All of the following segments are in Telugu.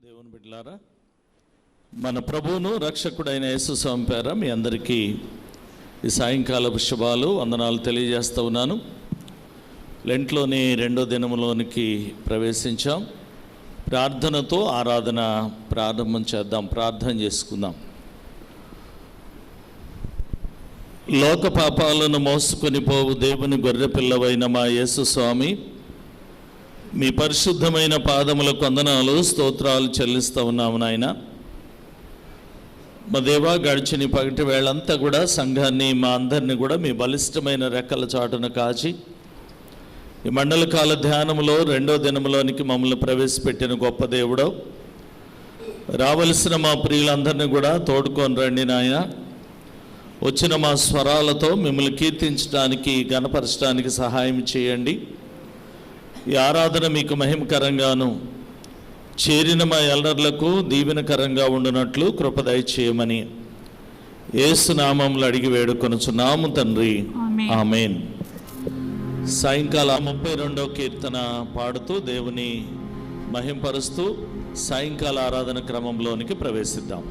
దేవుని బిడ్డలారా, మన ప్రభువును రక్షకుడైన యేసుస్వామి పేర మీ అందరికీ ఈ సాయంకాల శుభాలు వందనాలు తెలియజేస్తూ ఉన్నాను. లెంట్లోని రెండో దినములోనికి ప్రవేశించాం. ప్రార్థనతో ఆరాధన ప్రారంభం చేద్దాం. ప్రార్థన చేసుకుందాం. లోక పాపాలను మోసుకొని పోవు దేవుని గొర్రెపిల్లవైన మా యేసుస్వామి, మీ పరిశుద్ధమైన పాదములకు వందనాలు స్తోత్రాలు చెల్లిస్తూ ఉన్నాము నాయన. మా దేవా, గడిచిన పగటి వేళంతా కూడా సంఘాన్ని మా అందరినీ కూడా మీ బలిష్టమైన రెక్కల చాటున కాచి ఈ మండల కాల ధ్యానంలో రెండో దినంలోనికి మమ్మల్ని ప్రవేశపెట్టిన గొప్ప దేవుడో, రావలసిన మా ప్రియులందరినీ కూడా తోడుకొని రండి నాయన. వచ్చిన మా స్వరాలతో మిమ్మల్ని కీర్తించడానికి గణపరచడానికి సహాయం చేయండి. ఈ ఆరాధన మీకు మహిమకరంగాను, చేరిన మా ఎల్లర్లకు దీవెనకరంగా ఉండునట్లు కృప దయచేయమని యేసు నామములో అడిగి వేడుకొనుచున్నాము తండ్రి, ఆమేన్. సాయంకాల 32వ కీర్తన పాడుతూ దేవుని మహింపరుస్తూ సాయంకాల ఆరాధన క్రమంలోనికి ప్రవేశిద్దాం.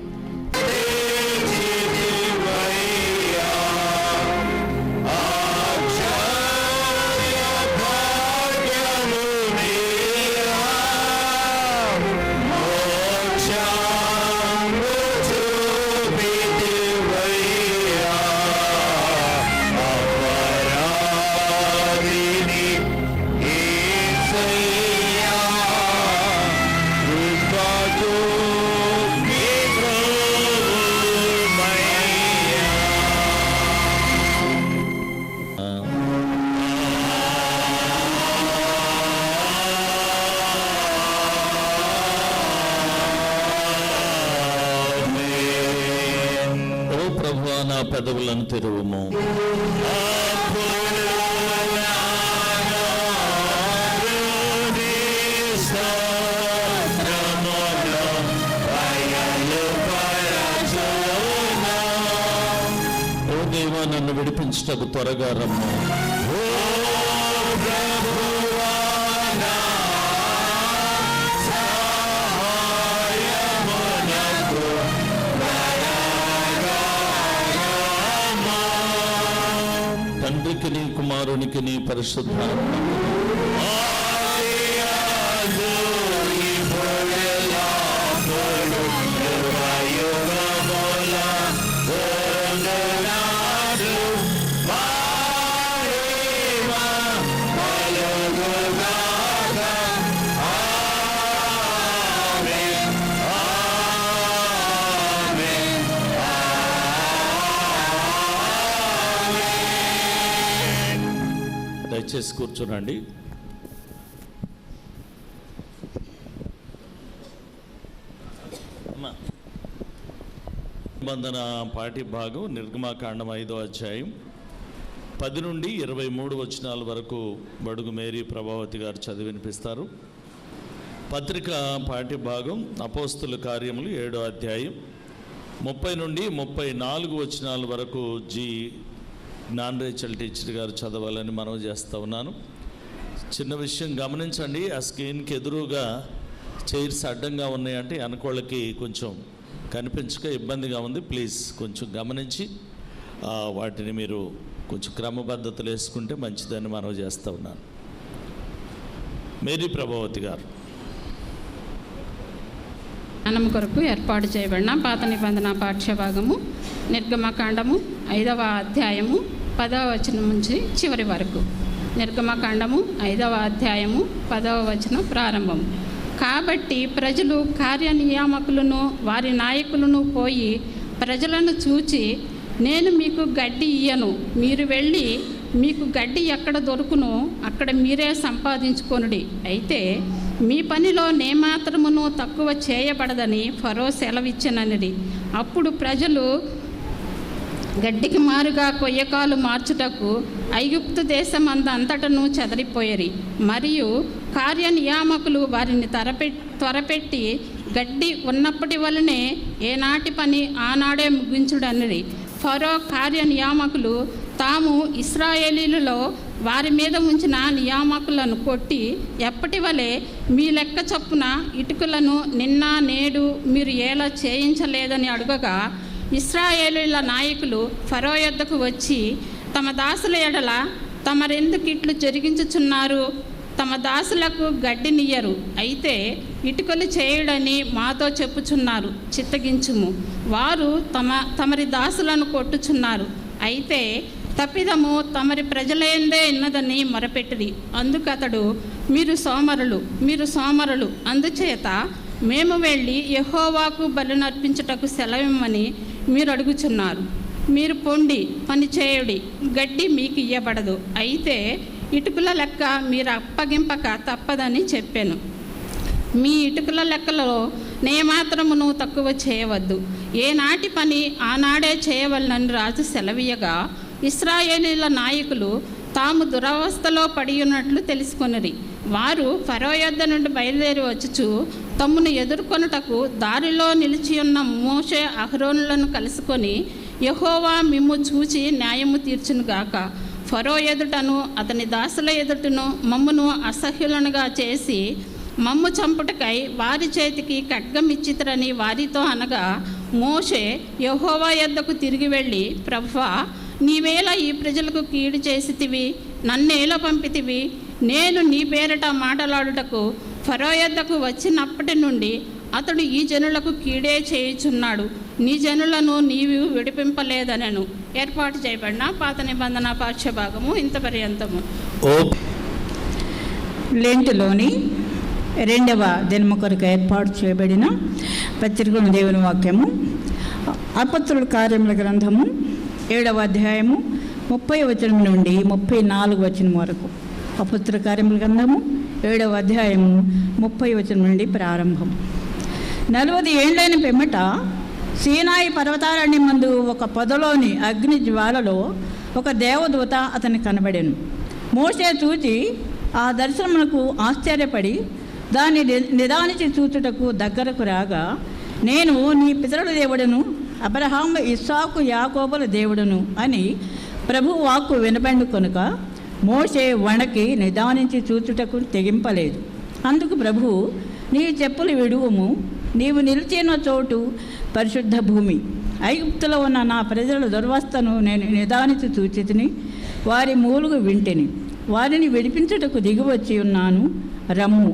పెదవులను తెరువుము. ఓ దేవా, నన్ను విడిపించుటకు త్వరగా రమ్ము. తండ్రికి నీ, కుమారునికి నీ, పరిశుద్ధాత్మకు దయచేసి కూర్చోనండి. నిబంధన పాఠ్య భాగం నిర్గమాకాండం 5వ అధ్యాయం 10 నుండి 23 వచనాల వరకు బడుగు మేరీ ప్రభావతి గారు చదివి వినిపిస్తారు. పత్రిక పాఠ్య భాగం అపోస్తుల కార్యములు 7వ అధ్యాయం 30 నుండి 34 వచనాల వరకు నాన్ రేచల్ టీచర్ గారు చదవాలని మనవి చేస్తూ ఉన్నాను. చిన్న విషయం గమనించండి, ఆ స్క్రీన్కి ఎదురుగా చైర్స్ అడ్డంగా ఉన్నాయంటే వెనకోళ్ళకి కొంచెం కనిపించక ఇబ్బందిగా ఉంది. ప్లీజ్ కొంచెం గమనించి వాటిని మీరు కొంచెం క్రమబద్ధతలు వేసుకుంటే మంచిదని మనవి చేస్తూ ఉన్నాను. మేరీ ప్రభావతి గారు. జ్ఞానం కొరకు ఏర్పాటు చేయబడిన పాత నిబంధన పాఠ్యభాగము నిర్గమకాండము 5వ అధ్యాయము 10వ వచనం నుంచి చివరి వరకు. నిర్గమకాండము 5వ అధ్యాయము 10వ వచనం ప్రారంభం. కాబట్టి ప్రజలు కార్యనియామకులను వారి నాయకులను పోయి ప్రజలను చూచి, నేను మీకు గడ్డి ఇయ్యను, మీరు వెళ్ళి మీకు గడ్డి ఎక్కడ దొరుకునో అక్కడ మీరే సంపాదించుకొనుడి. అయితే మీ పనిలో నేమాత్రమును తక్కువ చేయబడదని ఫరో సెలవిచ్చినది. అప్పుడు ప్రజలు గడ్డికి మారుగా కొయ్యకాలు మార్చుటకు ఐగుప్తు దేశమందంతటను చెదరిపోయేరి. మరియు కార్యనియామకులు వారిని త్వరపెట్టి గడ్డి ఉన్నప్పటి వలనే ఏనాటి పని ఆనాడే ముగించుడనిరి. ఫరో కార్యనియామకులు తాము ఇశ్రాయేలీలలో వారి మీద ఉంచిన నియామకులను కొట్టి ఎప్పటి వలె మీ లెక్క చొప్పున ఇటుకలను నిన్న నేడు మీరు ఎలా చేయించలేదని అడుగగా, ఇశ్రాయేలీయుల నాయకులు ఫరో యొద్దకు వచ్చి, తమ దాసుల ఎడల తమరెందుకు ఇట్లు జరిగించుచున్నారు? తమ దాసులకు గడ్డినియ్యరు, అయితే ఇటుకలు చేయుడని మాతో చెప్పుచున్నారు. చిత్తగించుము. వారు తమరి దాసులను కొట్టుచున్నారు. అయితే తప్పిదము తమరి ప్రజలైందే ఉన్నదని మొరపెట్టిరి. అందుకతడు, మీరు సోమరులు, అందుచేత మేము వెళ్ళి యెహోవాకు బలి నర్పించుటకు సెలవిమ్మని మీరు అడుగుచున్నారు. మీరు పొండి పని చేయుడి, గడ్డి మీకు ఇయ్యబడదు. అయితే ఇటుకల లెక్క మీరు అప్పగింపక తప్పదని చెప్పాను. మీ ఇటుకల లెక్కలో నేమాత్రమును తక్కువ చేయవద్దు. ఏనాటి పని ఆనాడే చేయవలనని రాజు సెలవీయగా, ఇశ్రాయేలీయుల నాయకులు తాము దురవస్థలో పడి ఉన్నట్లు తెలుసుకొనిరి. వారు ఫరో యొద్ద నుండి బయలుదేరి వచ్చుచు తమ్మును ఎదుర్కొనుటకు దారిలో నిలిచి ఉన్న మోషే అహరోనులను కలుసుకొని, యెహోవా మిమ్ము చూచి న్యాయము తీర్చునుగాక. ఫరో ఎదుటను అతని దాసుల ఎదుటను మమ్మును అసహ్యులనుగా చేసి మమ్ము చంపుటకై వారి చేతికి ఖడ్గం ఇచ్చితరని వారితో అనగా, మోషే యెహోవా యొద్దకు తిరిగి వెళ్ళి, ప్రభువా, నీవేళ ఈ ప్రజలకు కీడు చేసితివి? నన్నేలా పంపితివి? నేను నీ పేరట మాటలాడుటకు ఫరో యొద్దకు వచ్చినప్పటి నుండి అతడు ఈ జనులకు కీడే చేయుచున్నాడు. నీ జనులను నీవు విడిపింపలేదనను. ఏర్పాటు చేయబడిన పాత నిబంధన పాఠ్యభాగము ఇంత పర్యంతము. లెంటులోని 2వ దినము కొరకు ఏర్పాటు చేయబడిన పత్రికను దేవుని వాక్యము అపొస్తలుల కార్యముల గ్రంథము 7వ అధ్యాయము 30వ వచనం నుండి 34వ వచనం వరకు. అపొస్తలుల కార్యముల గ్రంథము 7వ అధ్యాయము 30వ వచనం నుండి ప్రారంభం. 40 ఏళ్లైన పిమ్మట సీనాయి పర్వతారణ్యం మందు ఒక పొదలోని అగ్ని జ్వాలలో ఒక దేవదూత అతనికి కనబడెను. మోషే చూచి ఆ దర్శనమునకు ఆశ్చర్యపడి దాన్ని నిదానించి చూచుటకు దగ్గరకు రాగా, నేను నీ పితరుల దేవుడను, అబ్రహాము, ఇస్సాకు, యాకోబుల దేవుడను అని ప్రభు వాక్కు వినబడి కనుక మోషే వణకి నిదానించి చూచుటకు తెగింపలేదు. అందుకు ప్రభు, నీ చెప్పులు విడువము, నీవు నిలిచిన చోటు పరిశుద్ధ భూమి. ఐగుప్తులో ఉన్న నా ప్రజల దుర్వస్థను నేను నిదానించి చూచితిని, వారి మూలుగు వింటిని. వారిని విడిపించుటకు దిగివచ్చి ఉన్నాను. రమ్ము,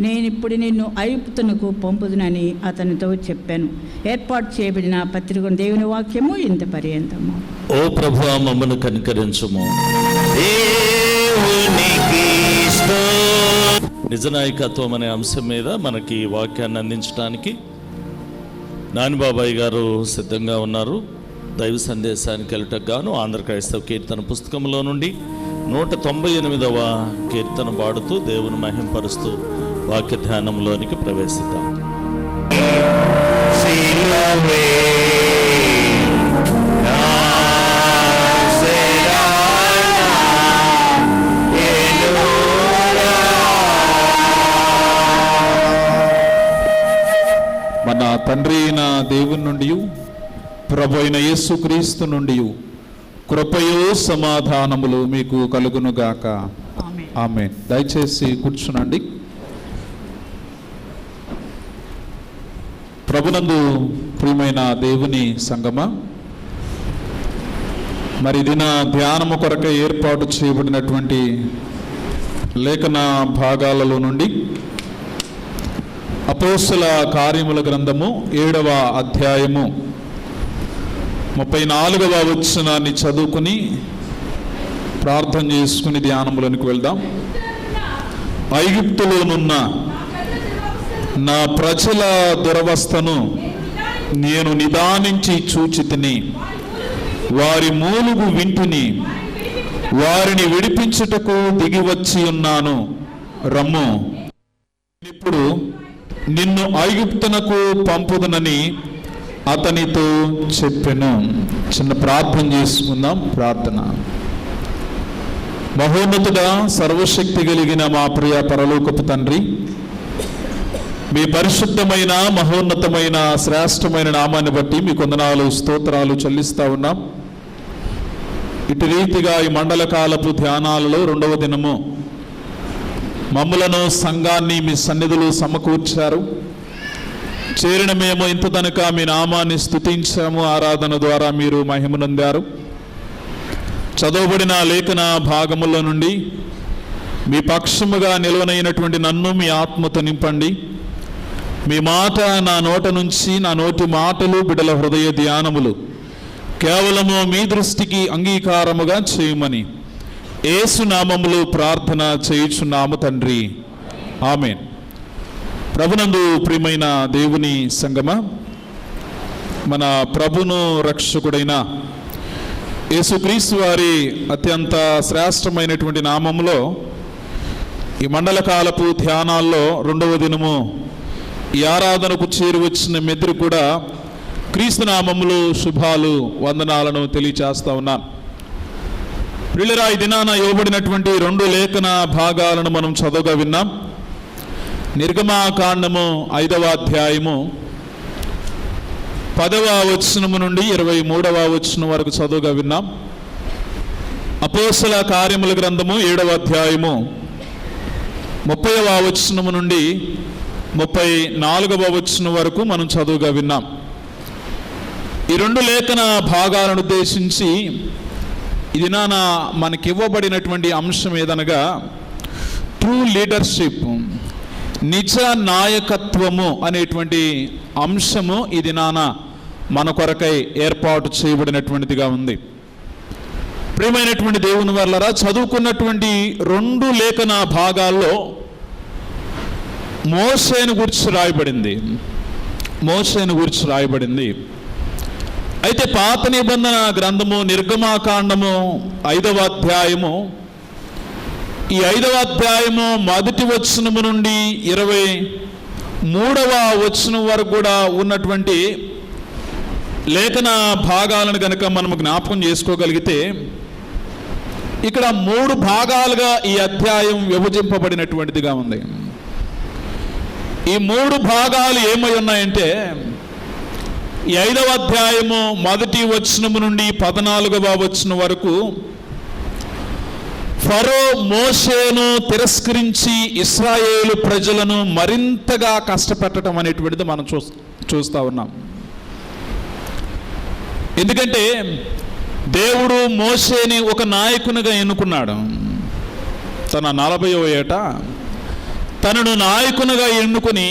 నేనిప్పుడు నిన్ను ఐగుప్తునకు పంపుదునని అతనితో చెప్పాను. ఏర్పాటు చేయబడిన పత్రిక దేవుని వాక్యము ఇంత పర్యంతము. ఓ ప్రభువా, మమ్మను కనికరించుము. నిజనాయకత్వం అనే అంశం మీద మనకి వాక్యాన్ని అందించడానికి నానిబాబాయ్ గారు సిద్ధంగా ఉన్నారు. దైవ సందేశానికి వెళ్ళటకు గాను ఆంధ్ర క్రైస్తవ కీర్తన పుస్తకంలో నుండి 198వ కీర్తన పాడుతూ దేవుని మహింపరుస్తూ వాక్య ధ్యానంలోనికి ప్రవేశిద్దాం. మన తండ్రి అయిన దేవుని నుండి, ప్రభు అయిన యేసుక్రీస్తు నుండి కృపయో సమాధానములు మీకు కలుగునుగాక. ఆమేన్. దయచేసి కూర్చునండి. ప్రభునందు ప్రియమైన దేవుని సంగమా, మరి దిన ధ్యానము కొరకై ఏర్పాటు చేయబడినటువంటి లేఖన భాగాలలో నుండి అపోస్తల కార్యముల గ్రంథము 7వ అధ్యాయము 34వ వచనాన్ని చదువుకుని ప్రార్థన చేసుకుని ధ్యానములోనికి వెళ్దాం. ఐగుప్తులోనున్న నా ప్రజల దురవస్థను నేను నిదానించి చూచితిని, వారి మూలుగు వింటిని, వారిని విడిపించుటకు దిగివచ్చి ఉన్నాను. రమ్ము, ఇప్పుడు నిన్ను ఐగుప్తునకు పంపుదనని అతనితో చెప్పెను. చిన్న ప్రార్థన చేసుకుందాం. ప్రార్థన. మహోన్నతుడా, సర్వశక్తి కలిగిన మా ప్రియ పరలోకపు తండ్రి, మీ పరిశుద్ధమైన మహోన్నతమైన శ్రేష్టమైన నామాన్ని బట్టి మీ వందనాలు స్తోత్రాలు చెల్లిస్తా ఉన్నాం. ఇటు రీతిగా ఈ మండల కాలపు ధ్యానాలలో 2వ దినము మమ్ములను సంఘాన్ని మీ సన్నిధులు సమకూర్చారు. చేరిన మేము ఇంత తనక మీ నామాన్ని స్తుతించాము. ఆరాధన ద్వారా మీరు మహిమనొందారు. చదవబడిన లేఖన భాగముల నుండి మీ పక్షముగా నిలువనైనటువంటి నన్ను మీ ఆత్మతో నింపండి. మీ మాట నా నోట నుంచి, నా నోటి మాటలు బిడ్డల హృదయ ధ్యానములు కేవలము మీ దృష్టికి అంగీకారముగా చేయమని యేసు నామములో ప్రార్థన చేయుచున్నాము తండ్రి, ఆమేన్. ప్రభునందు ప్రియమైన దేవుని సంగమ, మన ప్రభును రక్షకుడైన యేసుక్రీస్తు వారి అత్యంత శ్రేష్టమైనటువంటి నామములో ఈ మండల కాలపు ధ్యానాల్లో 2వ దినము ఈ ఆరాధనకు చేరి వచ్చిన మెద్దరు కూడా క్రీస్తు నామములో శుభాలు, వందనాలను తెలియచేస్తా ఉన్నాను. ప్రియులారా, ఈ దినాన ఇవ్వబడినటువంటి 2 లేఖన భాగాలను మనం చదువుగా విన్నాం. నిర్గమాకాండము 5వ అధ్యాయము 10వ వచనము నుండి 23వ వచనం వరకు చదువుగా విన్నాం. అపోస్తల కార్యముల గ్రంథము 7వ అధ్యాయము 30వ వచనము నుండి 34వ వచనం వరకు మనం చదువుగా విన్నాం. ఈ 2 లేఖన భాగాలను ఉద్దేశించి ఇది మనకి ఇవ్వబడినటువంటి అంశం ఏదనగా ట్రూ లీడర్షిప్, నిజ నాయకత్వము అనేటువంటి అంశము ఇది మన కొరకై ఏర్పాటు చేయబడినటువంటిదిగా ఉంది. ప్రియమైనటువంటి దేవుని వల్లరా, చదువుకున్నటువంటి 2 లేఖన భాగాల్లో మోషేను గురించి రాయబడింది. అయితే పాత నిబంధన గ్రంథము నిర్గమాకాండము 5వ అధ్యాయము, ఈ 5వ అధ్యాయము 1వ వచనము నుండి 23వ వచనం వరకు కూడా ఉన్నటువంటి లేఖన భాగాలను కనుక మనము జ్ఞాపకం చేసుకోగలిగితే ఇక్కడ 3 భాగాలుగా ఈ అధ్యాయం విభజింపబడినటువంటిదిగా ఉంది. ఈ 3 భాగాలు ఏమై ఉన్నాయంటే, ఈ 5వ అధ్యాయము 1వ వచనము నుండి 14వ వచనం వరకు ఫరో మోషేను తిరస్కరించి ఇశ్రాయేలు ప్రజలను మరింతగా కష్టపెట్టడం అనేటువంటిది మనం చూస్తూ ఉన్నాం. ఎందుకంటే దేవుడు మోషేని ఒక నాయకునిగా ఎన్నుకున్నాడు. తన 40వ ఏట తనను నాయకునిగా ఎన్నుకొని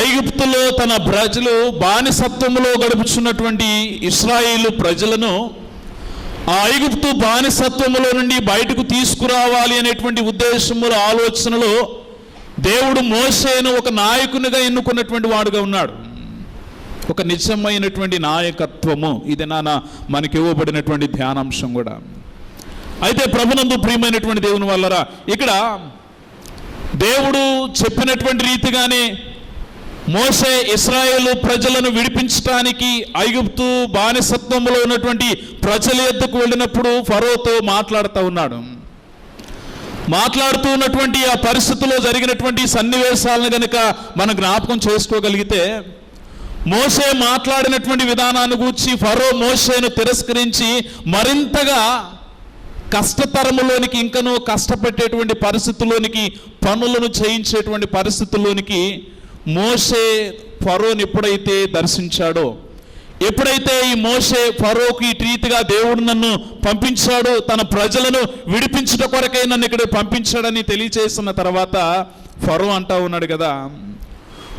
ఐగుప్తులో తన ప్రజలు బానిసత్వంలో గడుపుచున్నటువంటి ఇశ్రాయేలు ప్రజలను ఆ ఐగుప్తు బానిసత్వములో నుండి బయటకు తీసుకురావాలి అనేటువంటి ఉద్దేశములో, ఆలోచనలో దేవుడు మోషేను ఒక నాయకునిగా ఎన్నుకున్నటువంటి వాడుగా ఉన్నాడు. ఒక నిజమైనటువంటి నాయకత్వము ఇది మనకి ఇవ్వబడినటువంటి ధ్యానాంశం కూడా. అయితే ప్రభునందు ప్రియమైనటువంటి దేవుని వల్లరా, ఇక్కడ దేవుడు చెప్పినటువంటి రీతిగానే మోషే ఇశ్రాయేలు ప్రజలను విడిపించడానికి ఐగుప్తు బానిసత్వంలో ఉన్నటువంటి ప్రజల యొద్దకు వెళ్ళినప్పుడు ఫరోతో మాట్లాడుతూ ఉన్నటువంటి ఆ పరిస్థితుల్లో జరిగినటువంటి సన్నివేశాలను కనుక మనం జ్ఞాపకం చేసుకోగలిగితే, మోషే మాట్లాడినటువంటి విధానాన్ని గూర్చి ఫరో మోషేను తిరస్కరించి మరింతగా కష్టతరములోనికి, ఇంకనూ కష్టపెట్టేటువంటి పరిస్థితుల్లోనికి, పనులను చేయించేటువంటి పరిస్థితుల్లోనికి మోషే ఫరోని ఎప్పుడైతే దర్శించాడో, ఎప్పుడైతే ఈ మోషే ఫరోకి ఇటు రీతిగా దేవుడు నన్ను పంపించాడు, తన ప్రజలను విడిపించుట కొరకై నన్ను ఇక్కడ పంపించాడని తెలియచేసిన తర్వాత ఫరో అంటా ఉన్నాడు కదా,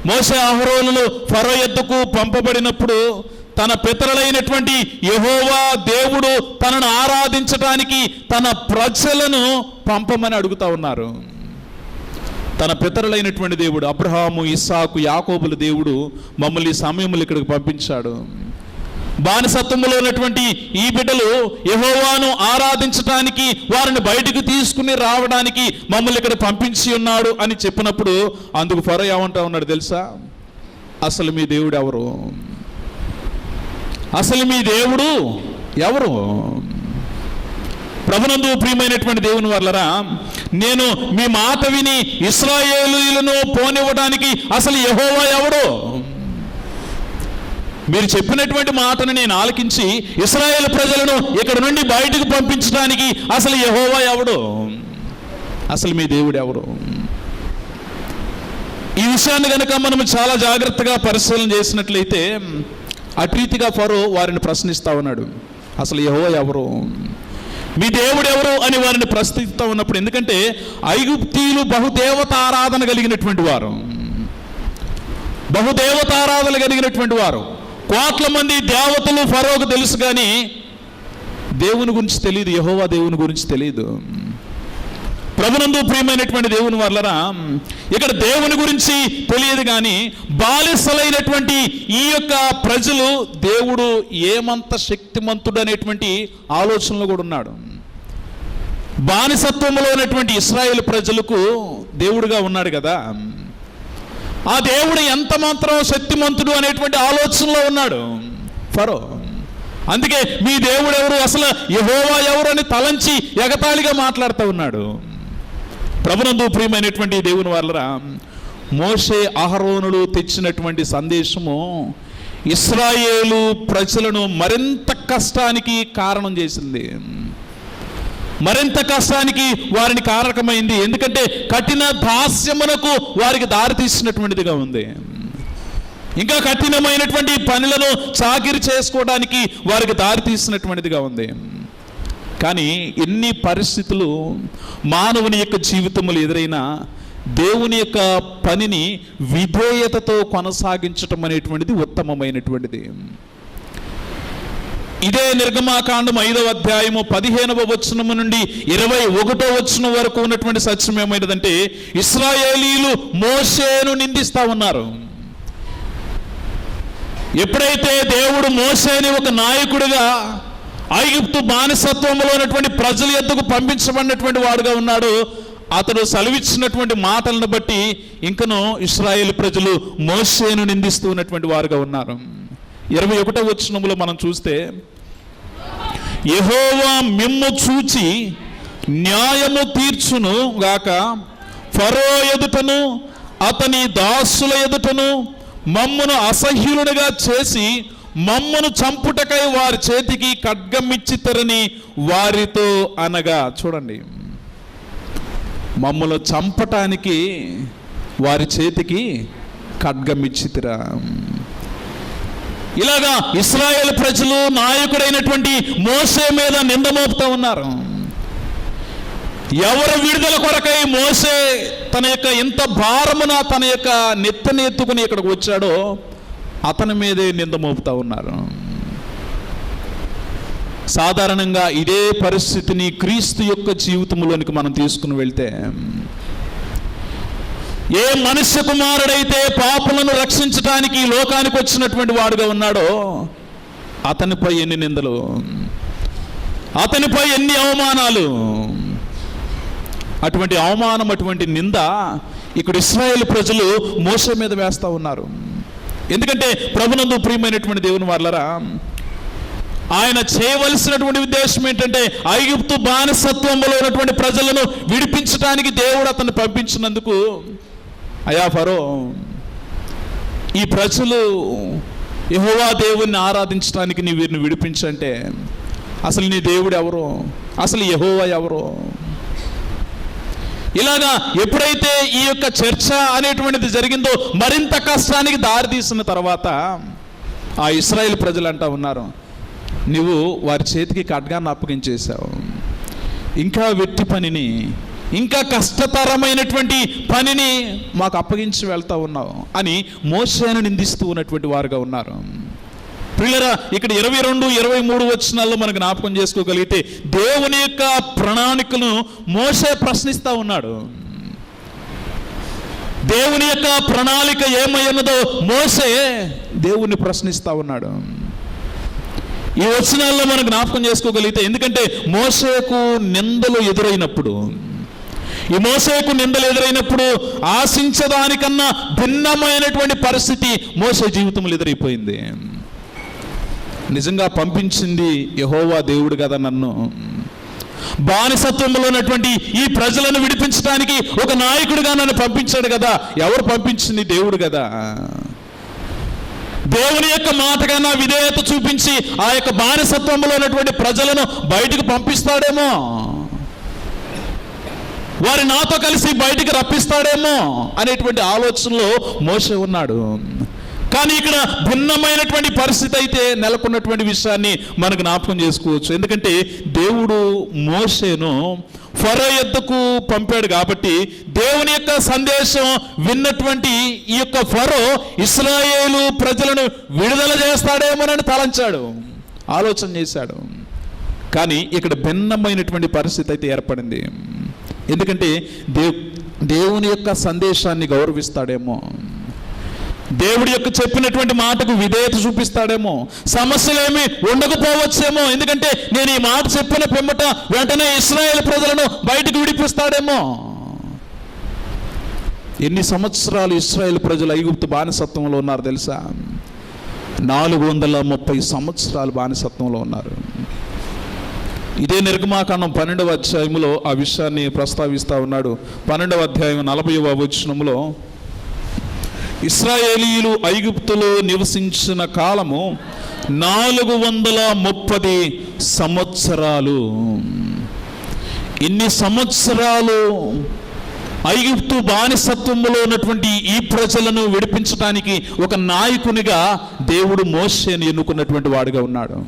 మోషే అహరోనులు ఫరో యొద్దకు పంపబడినప్పుడు తన పితరులైనటువంటి యెహోవా దేవుడు తనను ఆరాధించడానికి తన ప్రజలను పంపమని అడుగుతా ఉన్నారు. తన పితరులైనటువంటి దేవుడు అబ్రహాము, ఇస్సాకు, యాకోబుల దేవుడు మమ్మల్ని సమయములు ఇక్కడికి పంపించాడు. బానిసత్వములో ఉన్నటువంటి ఈ బిడ్డలు యెహోవాను ఆరాధించడానికి, వారిని బయటకు తీసుకుని రావడానికి మమ్మల్ని ఇక్కడ పంపించి ఉన్నాడు అని చెప్పినప్పుడు అందుకు ఫరో ఏమంటా ఉన్నాడు తెలుసా? అసలు మీ దేవుడు ఎవరు? అసలు మీ దేవుడు ఎవరు? ప్రభునందు ప్రియమైనటువంటి దేవుని వల్లరా, నేను మీ మాట విని ఇశ్రాయేలీయులను పోనివ్వడానికి అసలు యెహోవా ఎవడు? మీరు చెప్పినటువంటి మాటను నేను ఆలకించి ఇశ్రాయేలు ప్రజలను ఇక్కడ నుండి బయటకు పంపించడానికి అసలు యెహోవా ఎవడు, అసలు మీ దేవుడు ఎవరు? ఈ విషయాన్ని కనుక మనం చాలా జాగ్రత్తగా పరిశీలన చేసినట్లయితే అటు రీతిగా ఫరో వారిని ప్రశ్నిస్తా ఉన్నాడు, అసలు యెహోవా ఎవరు, మీ దేవుడు ఎవరు అని వారిని ప్రశ్నిస్తూ ఉన్నప్పుడు, ఎందుకంటే ఐగుప్తీయులు బహుదేవతారాధన కలిగినటువంటి వారు, బహుదేవతారాధన కలిగినటువంటి వారు, కోట్ల మంది దేవతలు ఫరోకు తెలుసు, కానీ దేవుని గురించి తెలియదు, యెహోవా దేవుని గురించి తెలియదు. ప్రభునందు ప్రియమైనటువంటి దేవుని వాళ్ళరా, ఇక్కడ దేవుని గురించి తెలియదు, కానీ బాలిసలైనటువంటి ఈ యొక్క ప్రజలు దేవుడు ఏమంత శక్తిమంతుడు అనేటువంటి ఆలోచనలో కూడా ఉన్నాడు. బానిసత్వంలో ఉన్నటువంటి ఇశ్రాయేలు ప్రజలకు దేవుడుగా ఉన్నాడు కదా, ఆ దేవుడు ఎంత మాత్రం శక్తిమంతుడు అనేటువంటి ఆలోచనలో ఉన్నాడు ఫరో. అందుకే మీ దేవుడు ఎవరు, అసలు యెహోవా ఎవరు అని తలంచి ఎగతాళిగా మాట్లాడుతూ ఉన్నాడు. ప్రభునందు ప్రియమైనటువంటి దేవుని వాళ్ళరా, మోషే అహరోనులు తెచ్చినటువంటి సందేశము ఇశ్రాయేలు ప్రజలను మరింత కష్టానికి కారణం చేసింది, మరింత కష్టానికి వారిని కారకమైంది. ఎందుకంటే కఠిన దాస్యమునకు వారికి దారి తీసినటువంటిదిగా ఉంది. ఇంకా కఠినమైనటువంటి పనులను చాకిరి చేసుకోవడానికి వారికి దారి తీసినటువంటిదిగా ఉంది. కానీ ఎన్ని పరిస్థితులు మానవుని యొక్క జీవితంలో ఎదురైనా దేవుని యొక్క పనిని విధేయతతో కొనసాగించటం అనేటువంటిది ఉత్తమమైనటువంటిది. ఇదే నిర్గమాకాండం 5వ అధ్యాయము 15వ వచనము నుండి 21వ వచనం వరకు ఉన్నటువంటి సత్యం ఏమైనదంటే, ఇశ్రాయేలీయులు మోషేను నిందిస్తా ఉన్నారు. ఎప్పుడైతే దేవుడు మోషేని ఒక నాయకుడిగా ఐగుప్తు బానిసత్వంలో ఉన్నటువంటి ప్రజల యొద్దకు పంపించబడినటువంటి వాడుగా ఉన్నాడు, అతడు సెలవిచ్చినటువంటి మాటలను బట్టి ఇంకనూ ఇశ్రాయేలు ప్రజలు మోషేను నిందిస్తూ ఉన్నటువంటి వారుగా ఉన్నారు. 21వ వచనంలో మనం చూస్తే, యెహోవా మిమ్ము చూచి న్యాయము తీర్చును గాక, ఫరో ఎదుటను అతని దాసుల ఎదుటను మమ్మును అసహ్యులుగా చేసి మమ్మును చంపుటకై వారి చేతికి ఖడ్గమిచ్చితరని వారితో అనగా. చూడండి, మమ్మల్ని చంపటానికి వారి చేతికి ఖడ్గమిచ్చితిరా. ఇలాగా ఇశ్రాయేలు ప్రజలు నాయకుడైనటువంటి మోషే మీద నింద మోపుతూ ఉన్నారు. ఎవరు విడుదల కొరకై మోషే తన యొక్క ఇంత భారమున తన యొక్క నెత్తని ఎత్తుకుని ఇక్కడికి వచ్చాడో అతని మీదే నింద మోపుతా ఉన్నారు. సాధారణంగా ఇదే పరిస్థితిని క్రీస్తు యొక్క జీవితంలోనికి మనం తీసుకుని వెళ్తే, ఏ మనుష్య కుమారుడైతే పాపులను రక్షించడానికి లోకానికి వచ్చినటువంటి వాడుగా ఉన్నాడో అతనిపై ఎన్ని నిందలు, అతనిపై ఎన్ని అవమానాలు. అటువంటి అవమానం, అటువంటి నింద ఇక్కడ ఇశ్రాయేలు ప్రజలు మోషే మీద వేస్తూ ఉన్నారు. ఎందుకంటే ప్రభునందు ప్రియమైనటువంటి దేవుని వాళ్ళరా, ఆయన చేయవలసినటువంటి ఉద్దేశం ఏంటంటే ఐగుప్తు బానిసత్వంలో ఉన్నటువంటి ప్రజలను విడిపించడానికి దేవుడు అతన్ని పంపించినందుకు, అయా ఫరో, ఈ ప్రజలు యెహోవా దేవుణ్ణి ఆరాధించడానికి నీ వీరిని విడిపించంటే అసలు నీ దేవుడు ఎవరు, అసలు యెహోవా ఎవరు? ఇలాగా ఎప్పుడైతే ఈ యొక్క చర్చ అనేటువంటిది జరిగిందో మరింత కష్టానికి దారి తీసిన తర్వాత ఆ ఇశ్రాయేలు ప్రజలు అంటా ఉన్నారు, నువ్వు వారి చేతికి ఖడ్గాన్ని అప్పగించేశావు, ఇంకా వెట్టి పనిని, ఇంకా కష్టతరమైనటువంటి పనిని మాకు అప్పగించి వెళ్తా ఉన్నావు అని మోషేను నిందిస్తూ ఉన్నటువంటి వారుగా ఉన్నారు. ప్రియులారా, ఇక్కడ 22, 23 వచనాల్లో మనకు జ్ఞాపకం చేసుకోగలిగితే దేవుని యొక్క ప్రణాళికను మోషే ప్రశ్నిస్తూ ఉన్నాడు. దేవుని యొక్క ప్రణాళిక ఏమై ఉన్నదో మోషే దేవుణ్ణి ప్రశ్నిస్తూ ఉన్నాడు. ఈ వచనాల్లో మనం జ్ఞాపకం చేసుకోగలిగితే, ఎందుకంటే మోషేకు నిందలు ఎదురైనప్పుడు, ఈ మోషేకు నిందలు ఎదురైనప్పుడు ఆశించదానికన్నా భిన్నమైనటువంటి పరిస్థితి మోషే జీవితంలో ఎదురైపోయింది. నిజంగా పంపించింది యెహోవా దేవుడు కదా, నన్ను బానిసత్వంలో ఉన్నటువంటి ఈ ప్రజలను విడిపించడానికి ఒక నాయకుడిగా నన్ను పంపించాడు కదా. ఎవరు పంపించింది? దేవుడు కదా. దేవుని యొక్క మాటకన్నా విధేయత చూపించి ఆ యొక్క బానిసత్వంలో ఉన్నటువంటి ప్రజలను బయటకు పంపిస్తాడేమో, వారి నాతో కలిసి బయటికి రప్పిస్తాడేమో అనేటువంటి ఆలోచనలో మోషే ఉన్నాడు. కానీ ఇక్కడ భిన్నమైనటువంటి పరిస్థితి అయితే నెలకొన్నటువంటి విషయాన్ని మనకు జ్ఞాపకం చేసుకోవచ్చు. ఎందుకంటే దేవుడు మోషేను ఫరో యొద్దకు పంపాడు కాబట్టి దేవుని యొక్క సందేశం విన్నటువంటి ఈ యొక్క ఫరో ఇశ్రాయేలు ప్రజలను విడుదల చేస్తాడేమోనని తలంచాడు, ఆలోచన చేశాడు. కానీ ఇక్కడ భిన్నమైనటువంటి పరిస్థితి అయితే ఏర్పడింది. ఎందుకంటే దేవుని యొక్క సందేశాన్ని గౌరవిస్తాడేమో, దేవుడి యొక్క చెప్పినటువంటి మాటకు విధేయత చూపిస్తాడేమో, సమస్యలేమి ఉండకపోవచ్చేమో. ఎందుకంటే నేను ఈ మాట చెప్పిన పిమ్మట వెంటనే ఇశ్రాయేలు ప్రజలను బయటకు విడిపిస్తాడేమో. ఎన్ని సంవత్సరాలు ఇశ్రాయేలు ప్రజలు ఐగుప్తు బానిసత్వంలో ఉన్నారు తెలుసా? 430 సంవత్సరాలు బానిసత్వంలో ఉన్నారు. ఇదే నిర్గమాకాండం 12వ అధ్యాయంలో ఆ విషయాన్ని ప్రస్తావిస్తూ ఉన్నాడు. 12వ అధ్యాయం 40వ వచనంలో ఇశ్రాయేలీయులు ఐగుప్తులో నివసించిన కాలము 430 సంవత్సరాలు. ఇన్ని సంవత్సరాలు ఐగుప్తు బానిసత్వంలో ఉన్నటువంటి ఈ ప్రజలను విడిపించడానికి ఒక నాయకునిగా దేవుడు మోషేని ఎన్నుకున్నటువంటి వాడుగా ఉన్నాడు.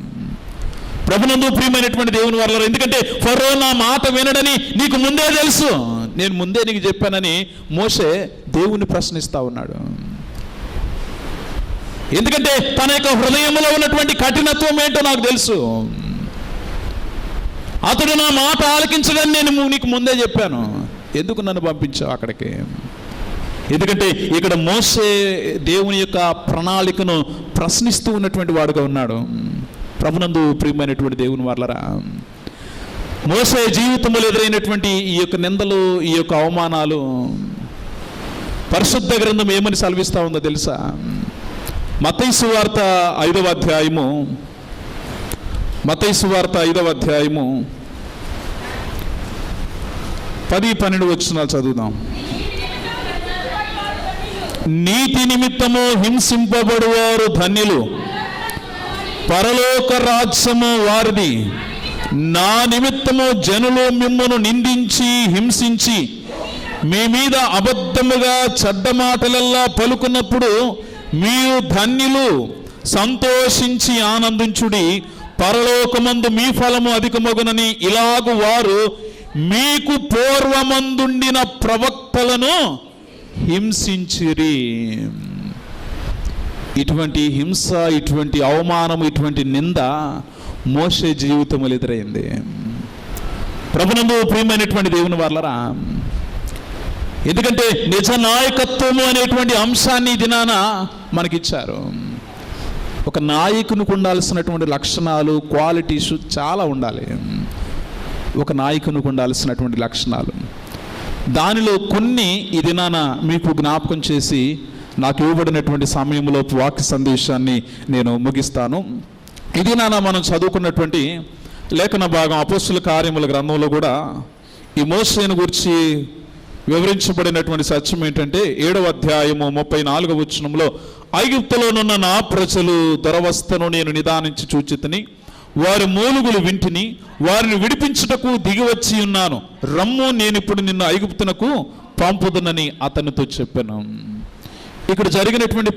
ప్రభునందు ప్రియమైనటువంటి దేవుని వారలారా, ఎందుకంటే ఫరో నా మాట వినడని నీకు ముందే తెలుసు, నేను ముందే నీకు చెప్పానని మోషే దేవుని ప్రశ్నిస్తా ఉన్నాడు. ఎందుకంటే తన యొక్క హృదయంలో ఉన్నటువంటి కఠినత్వం ఏంటో నాకు తెలుసు. అతడు నా మాట ఆలకించడని నేను నీకు ముందే చెప్పాను, ఎందుకు నన్ను పంపించావు అక్కడికి? ఎందుకంటే ఇక్కడ మోషే దేవుని యొక్క ప్రణాళికను ప్రశ్నిస్తూ ఉన్నటువంటి వాడుగా ఉన్నాడు. ప్రభునందు ప్రియమైనటువంటి దేవుని వారలారా, మోషే జీవితంలో ఎదురైనటువంటి ఈ యొక్క నిందలు, ఈ యొక్క అవమానాలు పరిశుద్ధ గ్రంథం ఏమని సెలవిస్తా ఉందో తెలుసా? మత్తయి సువార్త 5వ అధ్యాయము, మత్తయి సువార్త 5వ అధ్యాయము 10-12 వచనాలు చదువుదాం. నీతి నిమిత్తము హింసింపబడువారు ధన్యులు, పరలోక రాజ్యము వారిది. నా నిమిత్తము జనులు మిమ్మును నిందించి హింసించి మీ మీద అబద్ధముగా చెడ్డ మాటలల్లా పలుకున్నప్పుడు మీరు ధన్యులు, సంతోషించి ఆనందించుడి, పరలోకమందు మీ ఫలము అధికమగునని ఇలాగు వారు మీకు పూర్వమందుండిన ప్రవక్తలను హింసించిరి. ఇటువంటి హింస, ఇటువంటి అవమానం, ఇటువంటి నింద మోషే జీవితంలో ఎదురైంది. ప్రభునందు ప్రియమైనటువంటి దేవుని వారలారా, ఎందుకంటే నిజ నాయకత్వము అనేటువంటి అంశాన్ని దినాన మనకిచ్చారు. ఒక నాయకునికి ఉండాల్సినటువంటి లక్షణాలు, క్వాలిటీస్ చాలా ఉండాలి. ఒక నాయకునికి ఉండాల్సినటువంటి లక్షణాలు, దానిలో కొన్ని ఈ దినాన మీకు జ్ఞాపకం చేసి నాకు ఇవ్వబడినటువంటి సమయంలో వాక్య సందేశాన్ని నేను ముగిస్తాను. ఇది మనం చదువుకున్నటువంటి లేఖన భాగం అపోస్తుల కార్యముల గ్రంథంలో కూడా ఈ మోషేను గురించి వివరించబడినటువంటి సత్యం ఏంటంటే 7వ అధ్యాయము 34వ వచనంలో, ఐగుప్తులోనున్న నా ప్రజలు దురవస్థను నేను నిదానించి చూచితిని, వారి మూలుగులు వింటిని, వారిని విడిపించుటకు దిగివచ్చి ఉన్నాను, రమ్ము నేనిప్పుడు నిన్ను ఐగుప్తునకు పంపుదునని అతనితో చెప్పాను. ఇక్కడ జరిగినటువంటి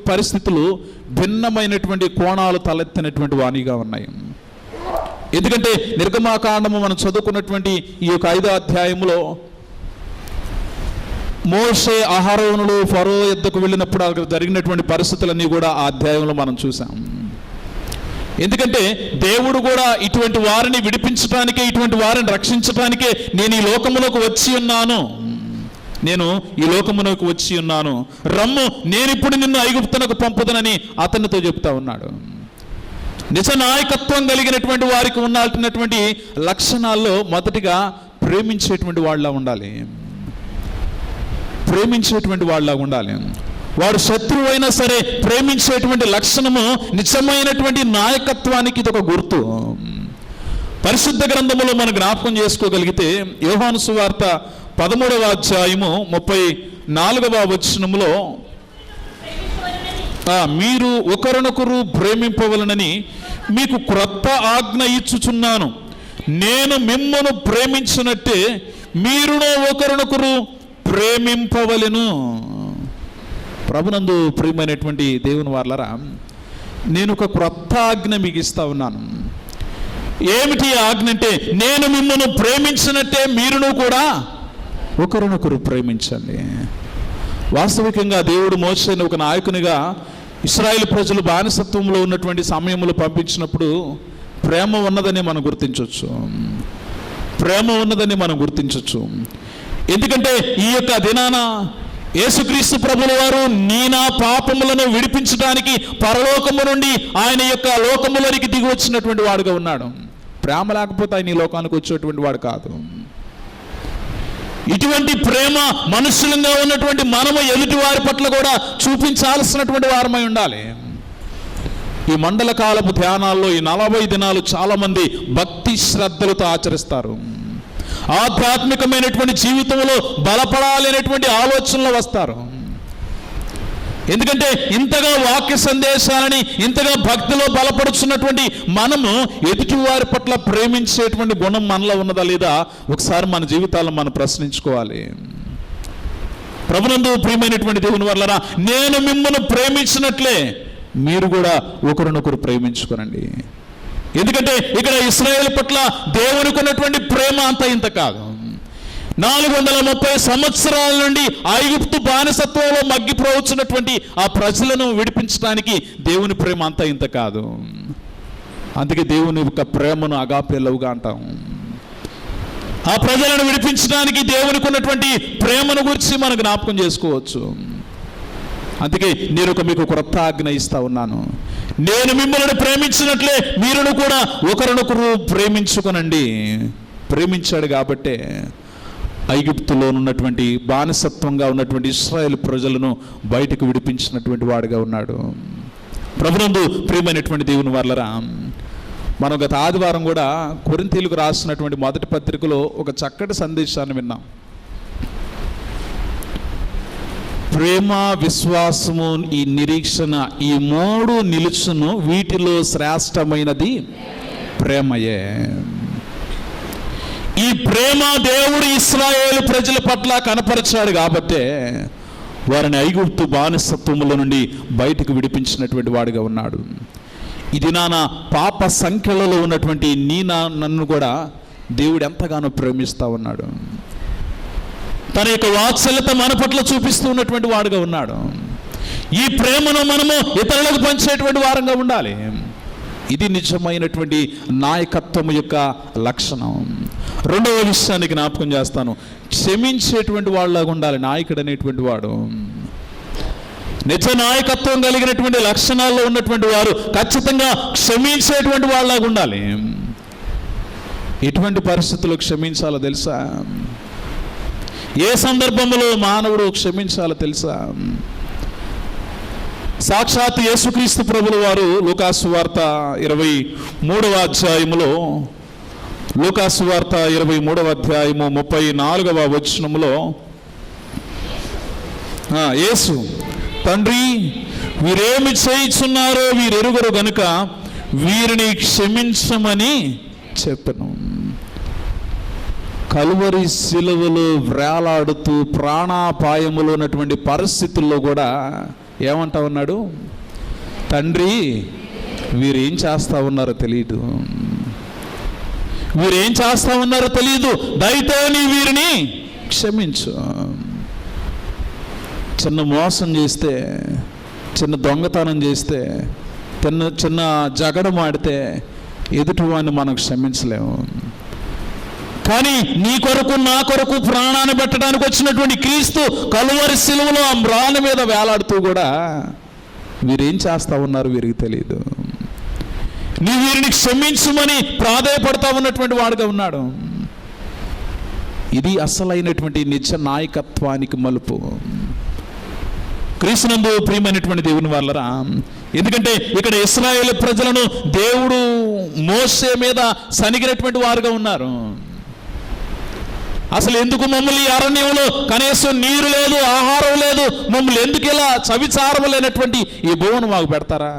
పరిస్థితులు భిన్నమైనటువంటి కోణాలు తలెత్తినటువంటి వాణిగా ఉన్నాయి. ఎందుకంటే నిర్గమాకాండము మనం చదువుకున్నటువంటి ఈ యొక్క 5వ అధ్యాయంలో మోషే అహరోనులు ఫరో యొద్దకు వెళ్ళినప్పుడు అక్కడ జరిగినటువంటి పరిస్థితులన్నీ కూడా ఆ అధ్యాయంలో మనం చూసాం. ఎందుకంటే దేవుడు కూడా ఇటువంటి వారిని విడిపించడానికే, ఇటువంటి వారిని రక్షించడానికే నేను ఈ లోకములోకి వచ్చి ఉన్నాను, నేను ఈ లోకమునకు వచ్చి ఉన్నాను, రమ్ము నేనిప్పుడు నిన్ను ఐగుప్తునకు పంపుదనని అతనితో చెప్తా ఉన్నాడు. నిజ నాయకత్వం కలిగినటువంటి వారికి ఉన్నటువంటి లక్షణాల్లో మొదటిగా ప్రేమించేటువంటి వాళ్ళ ఉండాలి. ప్రేమించేటువంటి వాళ్ళ ఉండాలి. వాడు శత్రువు అయినా సరే ప్రేమించేటువంటి లక్షణము నిజమైనటువంటి నాయకత్వానికి ఇది ఒక గుర్తు. పరిశుద్ధ గ్రంథములో మనం జ్ఞాపకం చేసుకోగలిగితే యోహాను సువార్త 13వ అధ్యాయము 34వ వచనములో మీరు ఒకరినొకరు ప్రేమింపవలనని మీకు క్రొత్త ఆజ్ఞ ఇచ్చుచున్నాను. నేను మిమ్మును ప్రేమించినట్టే మీరును ఒకరినొకరు ప్రేమింపవలెను. ప్రభునందు ప్రియమైనటువంటి దేవుని వారలారా, నేను ఒక క్రొత్త ఆజ్ఞ మీకు ఇస్తా ఉన్నాను. ఏమిటి ఆజ్ఞ అంటే, నేను మిమ్మల్ని ప్రేమించినట్టే మీరును కూడా ఒకరినొకరు ప్రేమించండి. వాస్తవికంగా దేవుడు మోషేని ఒక నాయకునిగా ఇశ్రాయేలు ప్రజలు బానిసత్వంలో ఉన్నటువంటి సమయంలో పంపించినప్పుడు ప్రేమ ఉన్నదని మనం గుర్తించవచ్చు. ఎందుకంటే ఈ యొక్క దినాన యేసుక్రీస్తు ప్రభుల వారు నా పాపములను విడిపించడానికి పరలోకము నుండి ఆయన యొక్క లోకములోనికి దిగి వచ్చినటువంటి వాడుగా ఉన్నాడు. ప్రేమ లేకపోతే ఆయన ఈ లోకానికి వచ్చేటువంటి వాడు కాదు. ఇటువంటి ప్రేమ మనుషులంగా ఉన్నటువంటి మనము ఎదుటి వారి పట్ల కూడా చూపించాల్సినటువంటి వారమై ఉండాలి. ఈ మండల కాలపు ధ్యానాల్లో ఈ 40 దినాలు చాలా మంది భక్తి శ్రద్ధలతో ఆచరిస్తారు. ఆధ్యాత్మికమైనటువంటి జీవితంలో బలపడాలి అనేటువంటి ఆలోచనలు వస్తారు. ఎందుకంటే ఇంతగా వాక్య సందేశాలని ఇంతగా భక్తిలో బలపడుతున్నటువంటి మనము ఎదుటి వారి పట్ల ప్రేమించేటువంటి గుణం మనలో ఉన్నదా లేదా ఒకసారి మన జీవితాలను మనం ప్రశ్నించుకోవాలి. ప్రభునందు ప్రియమైనటువంటి దేవుని వల్ల నేను మిమ్మల్ని ప్రేమించినట్లే మీరు కూడా ఒకరినొకరు ప్రేమించుకోనండి. ఎందుకంటే ఇక్కడ ఇశ్రాయేలు పట్ల దేవునికి ఉన్నటువంటి ప్రేమ అంత ఇంత కాదు. 430 సంవత్సరాల నుండి ఐగుప్తు బానిసత్వంలో మగ్గిపోవచ్చున్నటువంటి ఆ ప్రజలను విడిపించడానికి దేవుని ప్రేమ అంత ఇంత కాదు. అందుకే దేవుని యొక్క ప్రేమను అగాపే లవ్గా అంటాం. ఆ ప్రజలను విడిపించడానికి దేవునికి ఉన్నటువంటి ప్రేమను గురించి మనం జ్ఞాపకం చేసుకోవచ్చు. అందుకే నేను మీకు క్రొత్త ఆజ్ఞ ఇస్తా ఉన్నాను. నేను మిమ్మల్ని ప్రేమించినట్లే మీరును కూడా ఒకరినొకరు ప్రేమించుకొనండి. ప్రేమించాడు కాబట్టే ఐగుప్తులో ఉన్నటువంటి బానిసత్వంగా ఉన్నటువంటి ఇశ్రాయేలు ప్రజలను బయటకు విడిపించినటువంటి వాడుగా ఉన్నాడు. ప్రభునందు ప్రియమైనటువంటి దేవుని వారలారా, మనం గత ఆదివారం కూడా కొరింథీయులకు రాసినటువంటి మొదటి పత్రికలో ఒక చక్కటి సందేశాన్ని విన్నాం. ప్రేమ, విశ్వాసము, ఈ నిరీక్షణ, ఈ 3 నిలుచును, వీటిలో శ్రేష్టమైనది ప్రేమయే. ఈ ప్రేమ దేవుడు ఇశ్రాయేలు ప్రజల పట్ల కనపరిచాడు కాబట్టే వారిని ఐగుప్తు బానిసత్వముల నుండి బయటకు విడిపించినటువంటి వాడిగా ఉన్నాడు. ఇది పాప సంఖ్యలలో ఉన్నటువంటి నన్ను కూడా దేవుడు ఎంతగానో ప్రేమిస్తూ ఉన్నాడు. తన యొక్క వాత్సల్యత మన పట్ల చూపిస్తూ ఉన్నటువంటి వాడుగా ఉన్నాడు. ఈ ప్రేమను మనము ఇతరులకు పంచేటువంటి వారంగా ఉండాలి. ఇది నిజమైనటువంటి నాయకత్వం యొక్క లక్షణం. రెండవ విషయానికి జ్ఞాపకం చేస్తాను. క్షమించేటువంటి వాళ్ళలాగా ఉండాలి నాయకుడు అనేటువంటి వాడు. నిజ నాయకత్వం కలిగినటువంటి లక్షణాల్లో ఉన్నటువంటి వారు ఖచ్చితంగా క్షమించేటువంటి వాళ్ళలాగా ఉండాలి. ఎటువంటి పరిస్థితుల్లో క్షమించాలో తెలుసా? ఏ సందర్భంలో మానవుడు క్షమించాలో తెలుసా? సాక్షాత్ యేసుక్రీస్తు ప్రభుల వారు లూకాసు వార్త 23వ అధ్యాయములో, లూకాసు వార్త 23వ అధ్యాయము 34వ వచనములో యేసు, తండ్రి వీరేమి చేయుచున్నారో వీరెరుగరు గనుక వీరిని క్షమించమని చెప్పెను. కలువరి శిలువలో వేలాడుతూ ప్రాణాపాయములో ఉన్నటువంటి పరిస్థితుల్లో కూడా ఏమంటా ఉన్నాడు? తండ్రి వీరేం చేస్తా ఉన్నారో తెలియదు, దయతో నీ వీరిని క్షమించు. చిన్న మోసం చేస్తే, చిన్న దొంగతనం చేస్తే, చిన్న జగడం ఆడితే ఎదుటివాడిని మనం క్షమించలేము. కానీ నీ కొరకు నా కొరకు ప్రాణాన్ని పెట్టడానికి వచ్చినటువంటి క్రీస్తు కలువరి శిలువలో ఆ మ్రాణి మీద వేలాడుతూ కూడా వీరేం చేస్తా ఉన్నారు వీరికి తెలియదు. నీ వీరిని క్షమించుమని ప్రాధేయపడతా ఉన్నటువంటి వాడుగా ఉన్నాడు. ఇది అసలైనటువంటి నిజ నాయకత్వానికి మలుపు. క్రీస్తునందు ప్రియమైనటువంటి దేవుని వాళ్ళరా, ఎందుకంటే ఇక్కడ ఇశ్రాయేలు ప్రజలను దేవుడు మోషే మీద సనిగినటువంటి వారుగా ఉన్నారు. అసలు ఎందుకు మమ్మల్ని ఈ అరణ్యంలో కనీసం నీరు లేదు, ఆహారం లేదు, మమ్మల్ని ఎందుకు ఇలా చవిచారం లేనటువంటి ఈ భూమిని మాకు పెడతారా?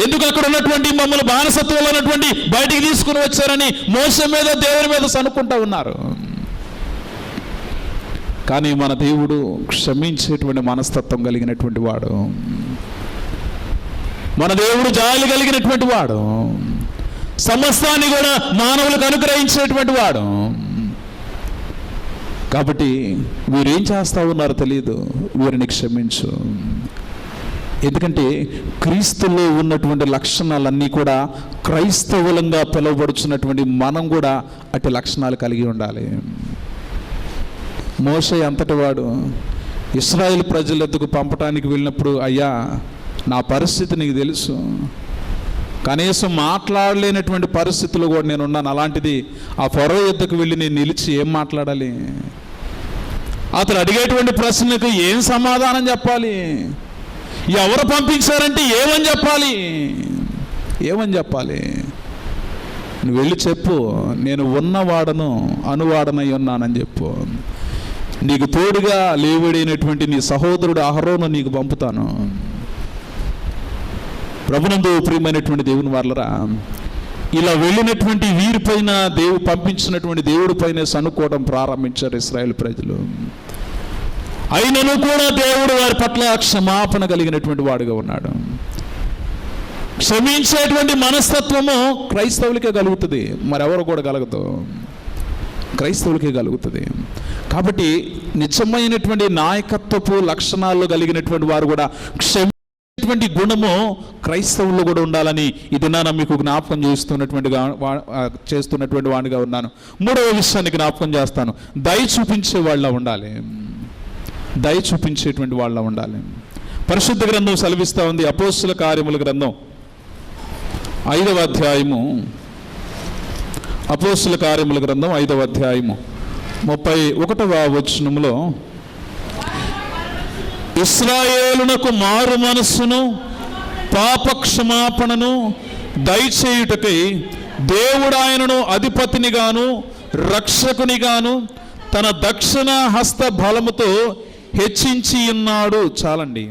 ఎందుకు అక్కడ ఉన్నటువంటి మమ్మల్ని బానిసత్వంలో ఉన్నటువంటి బయటికి తీసుకుని వచ్చారని మోసే మీద, దేవుని మీద సనుక్కుంటా ఉన్నారు. కానీ మన దేవుడు క్షమించేటువంటి మనస్తత్వం కలిగినటువంటి వాడు. మన దేవుడు జాలి కలిగినటువంటి వాడు. సమస్తాన్ని కూడా మానవులకు అనుగ్రహించేటువంటి వాడు. కాబట్టి వీరేం చేస్తా ఉన్నారో తెలియదు, వీరిని క్షమించు. ఎందుకంటే క్రీస్తులో ఉన్నటువంటి లక్షణాలన్నీ కూడా క్రైస్తవులంగా పిలువబడుచున్నటువంటి మనం కూడా అట్టి లక్షణాలు కలిగి ఉండాలి. మోషే అంతటి వాడు ఇశ్రాయేల్ ప్రజల ఎద్దుకు పంపటానికి వెళ్ళినప్పుడు, అయ్యా నా పరిస్థితి నీకు తెలుసు, కనీసం మాట్లాడలేనటువంటి పరిస్థితులు కూడా నేను ఉన్నాను. అలాంటిది ఆ ఫరో ఎద్దుకు వెళ్ళి నేను నిలిచి ఏం మాట్లాడాలి? అతను అడిగేటువంటి ప్రశ్నకు ఏం సమాధానం చెప్పాలి? ఎవరు పంపించారంటే ఏమని చెప్పాలి? ఏమని చెప్పాలి? నువ్వు వెళ్ళి చెప్పు, నేను ఉన్నవాడను అనువాడనై ఉన్నానని చెప్పు. నీకు తోడుగా లేవడైనటువంటి నీ సహోదరుడు అహరోను నీకు పంపుతాను. ప్రభునందు ప్రియమైనటువంటి దేవుని వారలరా, ఇలా వెళ్ళినటువంటి వీరిపైన పంపించినటువంటి దేవుడి పైన సనుక్కోవడం ప్రారంభించారు ఇశ్రాయేల్ ప్రజలు. అయినను కూడా దేవుడు వారి పట్ల క్షమాపణ కలిగినటువంటి వాడుగా ఉన్నాడు. క్షమించేటువంటి మనస్తత్వము క్రైస్తవులకే కలుగుతుంది, మరెవరు కూడా కలగదు, క్రైస్తవులకే కలుగుతుంది. కాబట్టి నిజమైనటువంటి నాయకత్వపు లక్షణాలు కలిగినటువంటి వారు కూడా క్షమించేటువంటి గుణము క్రైస్తవుల్లో కూడా ఉండాలని ఇది నా మీకు జ్ఞాపకం చేస్తున్నటువంటి వాడిగా ఉన్నాను. మూడవ విషయాన్ని జ్ఞాపకం చేస్తాను. దయ చూపించే వాళ్ళ ఉండాలి. దయ చూపించేటువంటి వాళ్ళ ఉండాలి. పరిశుద్ధ గ్రంథం సెలవిస్తూ ఉంది. అపోస్తుల కార్యముల గ్రంథం 5వ అధ్యాయము, అపోస్తుల కార్యముల గ్రంథం 5వ అధ్యాయము 31వ వచనములో, ఇశ్రాయేలునకు మారు మనస్సును పాపక్షమాపణను దయచేయుటకై దేవుడు ఆయనను అధిపతినిగాను రక్షకునిగాను తన దక్షిణ హస్త బలముతో హెచ్చించి ఉన్నాడు. చాలండి.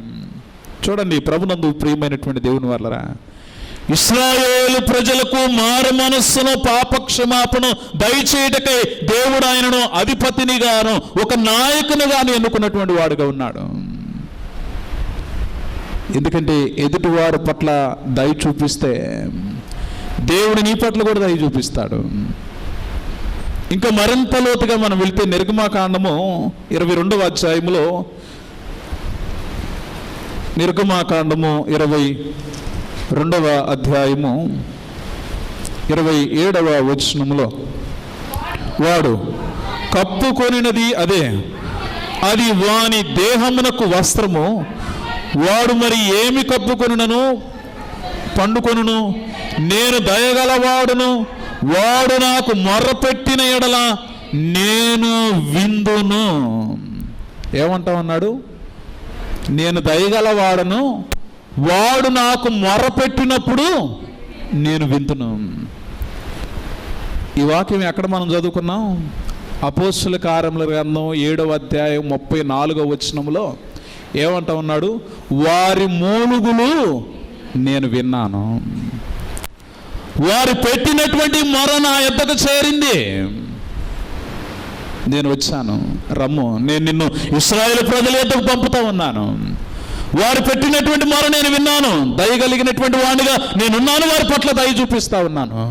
చూడండి, ప్రభునందు ప్రియమైనటువంటి దేవుని వల్లరా, ఇశ్రాయేలు ప్రజలకు మారు మనస్సును పాపక్షమాపణ దయచేయటకై దేవుడు ఆయనను అధిపతినిగాను ఒక నాయకునిగాను ఎన్నుకున్నటువంటి వాడుగా ఉన్నాడు. ఎందుకంటే ఎదుటివారి పట్ల దయ చూపిస్తే దేవుడు నీ పట్ల కూడా దయ చూపిస్తాడు. ఇంకా మరింత లోతుగా మనం వెళ్తే నిర్గమాకాండము 22వ అధ్యాయములో, నిర్గమాకాండము 22వ అధ్యాయము 27వ వచనములో, వాడు కప్పుకొనినది అదే, అది వాని దేహమునకు వస్త్రము, వాడు మరి ఏమి కప్పుకొనును పండుకొనును, నేను దయగలవాడును, వాడు నాకు మొర్రపెట్టిన ఎడల నేను విందును. ఏమంటా ఉన్నాడు? నేను దయగలవాడను, వాడు నాకు మొర్రపెట్టినప్పుడు నేను విందును. ఈ వాక్యం ఎక్కడ మనం చదువుకున్నాం? అపోస్తుల కార్యముల గ్రంథం 7వ అధ్యాయం 34వ వచనములో ఏమంటా ఉన్నాడు? వారి మూలుగులు నేను విన్నాను, వారు పెట్టినటువంటి మొర నా యొద్దకు చేరింది, నేను వచ్చాను, రమ్ము, నేను నిన్ను ఇశ్రాయేలు ప్రజల యొద్దకు పంపుతా ఉన్నాను. వారు పెట్టినటువంటి మొర నేను విన్నాను, దయగలిగినటువంటి వాడిగా నేనున్నాను, వారి పట్ల దయ చూపిస్తా ఉన్నాను.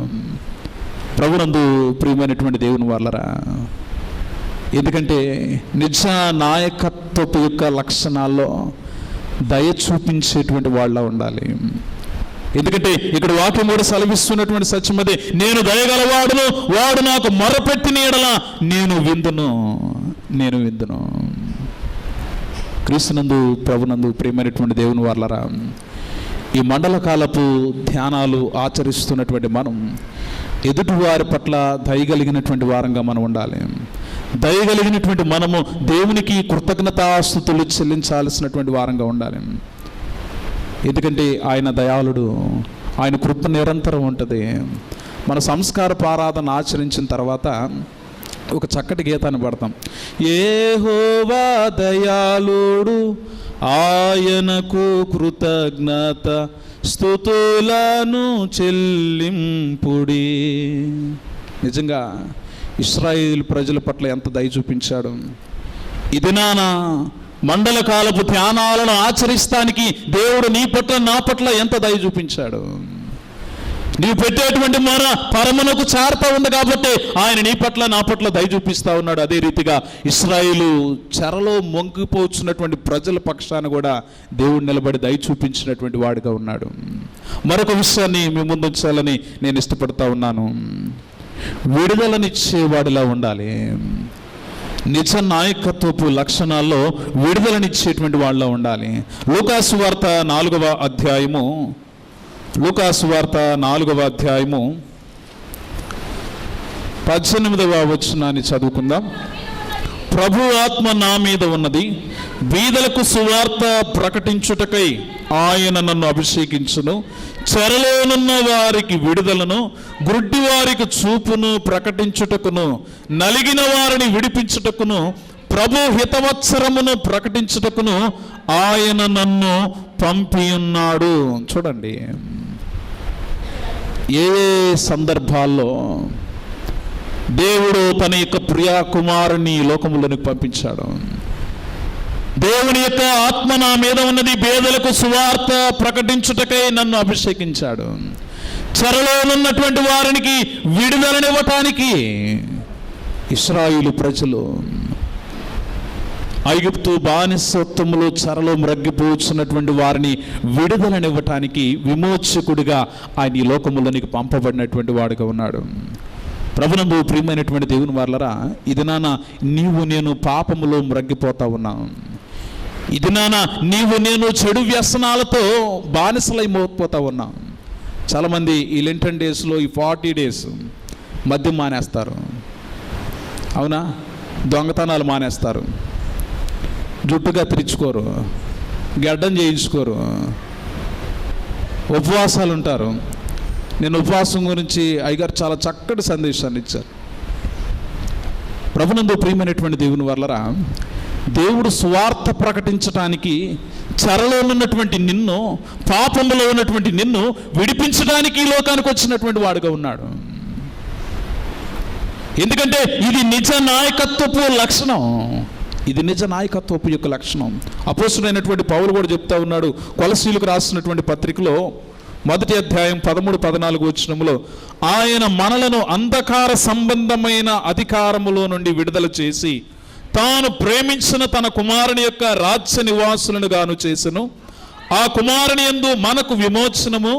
ప్రభునందు ప్రియమైనటువంటి దేవుని వాళ్ళరా, ఎందుకంటే నిజ నాయకత్వపు యొక్క లక్షణాల్లో దయ చూపించేటువంటి వాళ్ళ ఉండాలి. ఎందుకంటే ఇక్కడ వాక్యం కూడా సెలవిస్తున్నటువంటి సత్యం అదే, నేను దయగలవాడును, వాడు నాకు మొరపెట్టిన ఎడల నేను విందును, నేను విందును. క్రీస్తునందు ప్రభునందు ప్రియమైనటువంటి దేవుని వాళ్ళరా, ఈ మండల కాలపు ధ్యానాలు ఆచరిస్తున్నటువంటి మనం ఎదుటివారి పట్ల దయగలిగినటువంటి వారంగా మనం ఉండాలి. దయగలిగినటువంటి మనము దేవునికి కృతజ్ఞతాస్తుతులు చెల్లించాల్సినటువంటి వారంగా ఉండాలి. ఎందుకంటే ఆయన దయాళుడు, ఆయన కృప నిరంతరం ఉంటుంది. మన సంస్కారపు ఆరాధన ఆచరించిన తర్వాత ఒక చక్కటి గీతాన్ని పాడతాం. యెహోవా దయాళుడు, ఆయనకు కృతజ్ఞత స్తుతులను చెల్లింపుడి. నిజంగా ఇశ్రాయేలు ప్రజల పట్ల ఎంత దయ చూపించాడు. ఇది మండల కాలపు ధ్యానాలను ఆచరిస్తానికి దేవుడు నీ పట్ల నా పట్ల ఎంత దయ చూపించాడు. నీవు పెట్టేటువంటి మొర పరమునకు చేరుతా ఉంది కాబట్టి ఆయన నీ పట్ల నా పట్ల దయ చూపిస్తూ ఉన్నాడు. అదే రీతిగా ఇశ్రాయేలు చెరలో మొంగిపోతున్నటువంటి ప్రజల పక్షాన కూడా దేవుడు నిలబడి దయ చూపించినటువంటి వాడిగా ఉన్నాడు. మరొక విషయాన్ని మీ ముందు ఉంచాలని నేను ఇష్టపడతా ఉన్నాను. విడుదలనిచ్చేవాడిలా ఉండాలి. నిజ నాయకత్వపు లక్షణాల్లో విడుదలనిచ్చేటువంటి వాళ్ళ ఉండాలి. లూకాసు వార్త 4వ అధ్యాయము 18వ వచనాన్ని చదువుకుందాం. ప్రభు ఆత్మ నా మీద ఉన్నది, బీదలకు సువార్త ప్రకటించుటకై ఆయన నన్ను అభిషేకించును, చెరలోనున్న వారికి విడుదలను, గుడ్డి వారికి చూపును ప్రకటించుటకును, నలిగిన వారిని విడిపించుటకును, ప్రభు హితవత్సరమును ప్రకటించుటకును ఆయన నన్ను పంపియున్నాడు. చూడండి, ఏ సందర్భాల్లో దేవుడు తన యొక్క ప్రియా కుమారుని లోకములోనికి పంపించాడు. దేవుని యొక్క ఆత్మ నా మీద ఉన్నది, బేదలకు సువార్త ప్రకటించుటకై నన్ను అభిషేకించాడు, చెరలో ఉన్నటువంటి వారికి విడుదలనివ్వటానికి. ఇశ్రాయేలు ప్రజలు ఐగుప్తు బానిసత్వములో చెరలో మ్రగ్గిపోతున్నటువంటి వారిని విడుదలనివ్వటానికి విమోచకుడిగా ఆయన ఈ లోకములోనికి పంపబడినటువంటి వాడుగా ఉన్నాడు. ప్రభునందు ప్రియమైనటువంటి దేవుని వారలారా, ఇది నీవు నేను పాపములో మ్రగ్గిపోతా ఉన్నాం. ఇది నీవు నేను చెడు వ్యసనాలతో బానిసలై మోగిపోతా ఉన్నాం. చాలామంది ఈ లెంటన్ డేస్లో ఈ 40 డేస్ మద్యం మానేస్తారు, అవునా? దొంగతనాలు మానేస్తారు, జుట్టుగా తెరుచుకోరు, గడ్డం చేయించుకోరు, ఉపవాసాలు ఉంటారు. నేను ఉపవాసం గురించి అయ్యగారు చాలా చక్కటి సందేశాన్ని ఇచ్చారు. ప్రభునందు ప్రియమైనటువంటి దేవుని వల్లరా, దేవుడు సువార్త ప్రకటించడానికి చెరలో ఉన్నటువంటి నిన్ను, పాపంలో ఉన్నటువంటి నిన్ను విడిపించడానికి ఈ లోకానికి వచ్చినటువంటి వాడుగా ఉన్నాడు. ఎందుకంటే ఇది నిజ నాయకత్వపు లక్షణం. ఇది నిజ నాయకత్వపు యొక్క లక్షణం. అపోస్తుడైనటువంటి పౌలు కూడా చెప్తా ఉన్నాడు కొలసీలకు రాసినటువంటి పత్రికలో 1వ అధ్యాయం 13-14 వచనములో, ఆయన మనలను అంధకార సంబంధమైన అధికారములో నుండి విడుదల చేసి తాను ప్రేమించిన తన కుమారుని యొక్క రాజ్య నివాసులను గాను చేసెను. ఆ కుమారుని యందు మనకు విమోచనము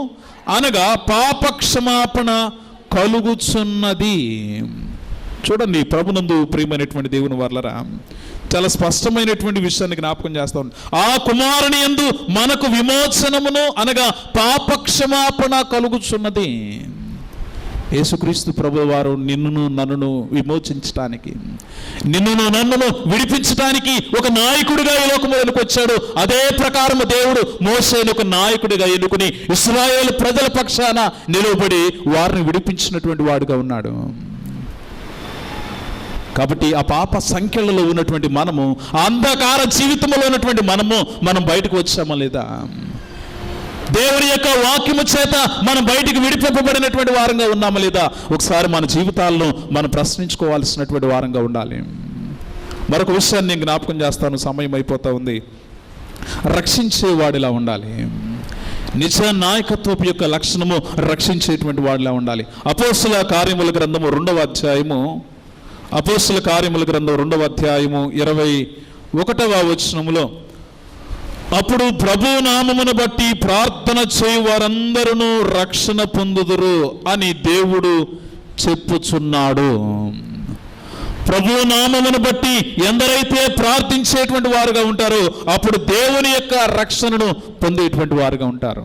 అనగా పాప క్షమాపణ కలుగుచున్నది. చూడండి, ప్రభునందు ప్రియమైనటువంటి దేవుని వర్లరా, చాలా స్పష్టమైనటువంటి విషయాన్ని జ్ఞాపకం చేస్తా ఉన్నాడు. ఆ కుమారుని యందు మనకు విమోచనమును అనగా పాప క్షమాపణ కలుగుచున్నది. యేసుక్రీస్తు ప్రభువు వారు నిన్నును నన్నును విమోచించడానికి, నిన్నును నన్నును విడిపించడానికి ఒక నాయకుడిగా ఈ లోకములోకి వచ్చాడు. అదే ప్రకారం దేవుడు మోషేను ఒక నాయకుడిగా ఎన్నుకుని ఇశ్రాయేలు ప్రజల పక్షాన నిలబడి వారిని విడిపించినటువంటి వాడుగా ఉన్నాడు. కాబట్టి ఆ పాప సంఖ్యలలో ఉన్నటువంటి మనము, అంధకార జీవితంలో ఉన్నటువంటి మనం బయటకు వచ్చామా లేదా? దేవుని యొక్క వాక్యము చేత మనం బయటికి విడిపింపబడినటువంటి వారంగా ఉన్నామా లేదా? ఒకసారి మన జీవితాలను మనం ప్రశ్నించుకోవాల్సినటువంటి వారంగా ఉండాలి. మరొక విషయాన్ని నేను జ్ఞాపకం చేస్తాను, సమయం అయిపోతా ఉంది. రక్షించేవాడిలా ఉండాలి. నిజ నాయకత్వపు యొక్క లక్షణము రక్షించేటువంటి వాడిలా ఉండాలి. అపోస్తుల కార్యముల గ్రంథము 2వ అధ్యాయము 21వ వచనములో, అప్పుడు ప్రభు నామమును బట్టి ప్రార్థన చేయు వారందరూ రక్షణ పొందుదురు అని దేవుడు చెప్పుచున్నాడు. ప్రభు నామమును బట్టి ఎందరైతే ప్రార్థించేటువంటి వారుగా ఉంటారో అప్పుడు దేవుని యొక్క రక్షణను పొందేటువంటి వారుగా ఉంటారు.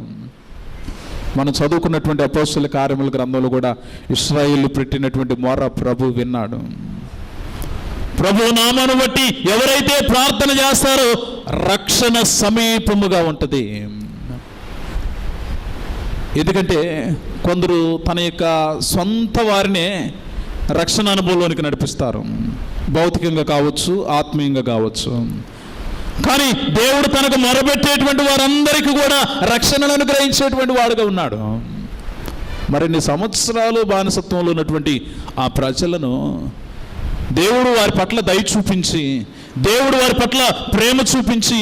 మనం చదువుకున్నటువంటి అపోస్తుల కార్యముల గ్రంథంలో కూడా ఇశ్రాయేలు పెట్టినటువంటి మొర ప్రభు విన్నాడు. ప్రభు నామమును బట్టి ఎవరైతే ప్రార్థన చేస్తారో రక్షణ సమీపముగా ఉంటుంది. ఎందుకంటే కొందరు తన యొక్క సొంత వారినే రక్షణ అనుభవంలోనికి నడిపిస్తారు, భౌతికంగా కావచ్చు, ఆత్మీయంగా కావచ్చు. కానీ దేవుడు తనకు మొరబెట్టేటువంటి వారందరికీ కూడా రక్షణను అనుగ్రహించేటువంటి వాడుగా ఉన్నాడు. మరిన్ని సంవత్సరాలు బానిసత్వంలో ఉన్నటువంటి ఆ ప్రజలను దేవుడు వారి పట్ల దయ చూపించి, దేవుడు వారి పట్ల ప్రేమ చూపించి,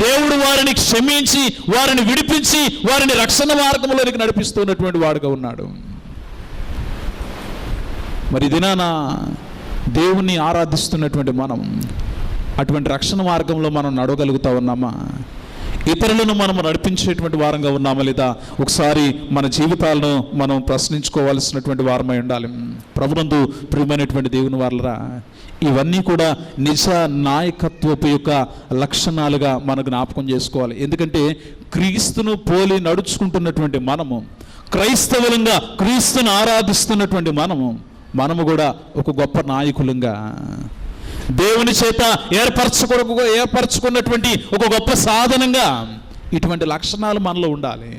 దేవుడు వారిని క్షమించి, వారిని విడిపించి, వారిని రక్షణ మార్గంలోనికి నడిపిస్తున్నటువంటి వాడుగా ఉన్నాడు. మరి దినాన దేవుణ్ణి ఆరాధిస్తున్నటువంటి మనం అటువంటి రక్షణ మార్గంలో మనం నడవగలుగుతా ఉన్నామా? ఇతరులను మనం నడిపించేటువంటి వారంగా ఉన్నామా లేదా? ఒకసారి మన జీవితాలను మనం ప్రశ్నించుకోవాల్సినటువంటి వారమై ఉండాలి. ప్రభునందు ప్రియమైనటువంటి దేవుని వారలరా, ఇవన్నీ కూడా నిజ నాయకత్వపు యొక్క లక్షణాలుగా మనం జ్ఞాపకం చేసుకోవాలి. ఎందుకంటే క్రీస్తును పోలి నడుచుకుంటున్నటువంటి మనము, క్రైస్తవులంగా క్రీస్తును ఆరాధిస్తున్నటువంటి మనము కూడా ఒక గొప్ప నాయకులంగా, దేవుని చేత ఏర్పరచుకున్నటువంటి ఒక గొప్ప సాధనంగా ఇటువంటి లక్షణాలు మనలో ఉండాలి.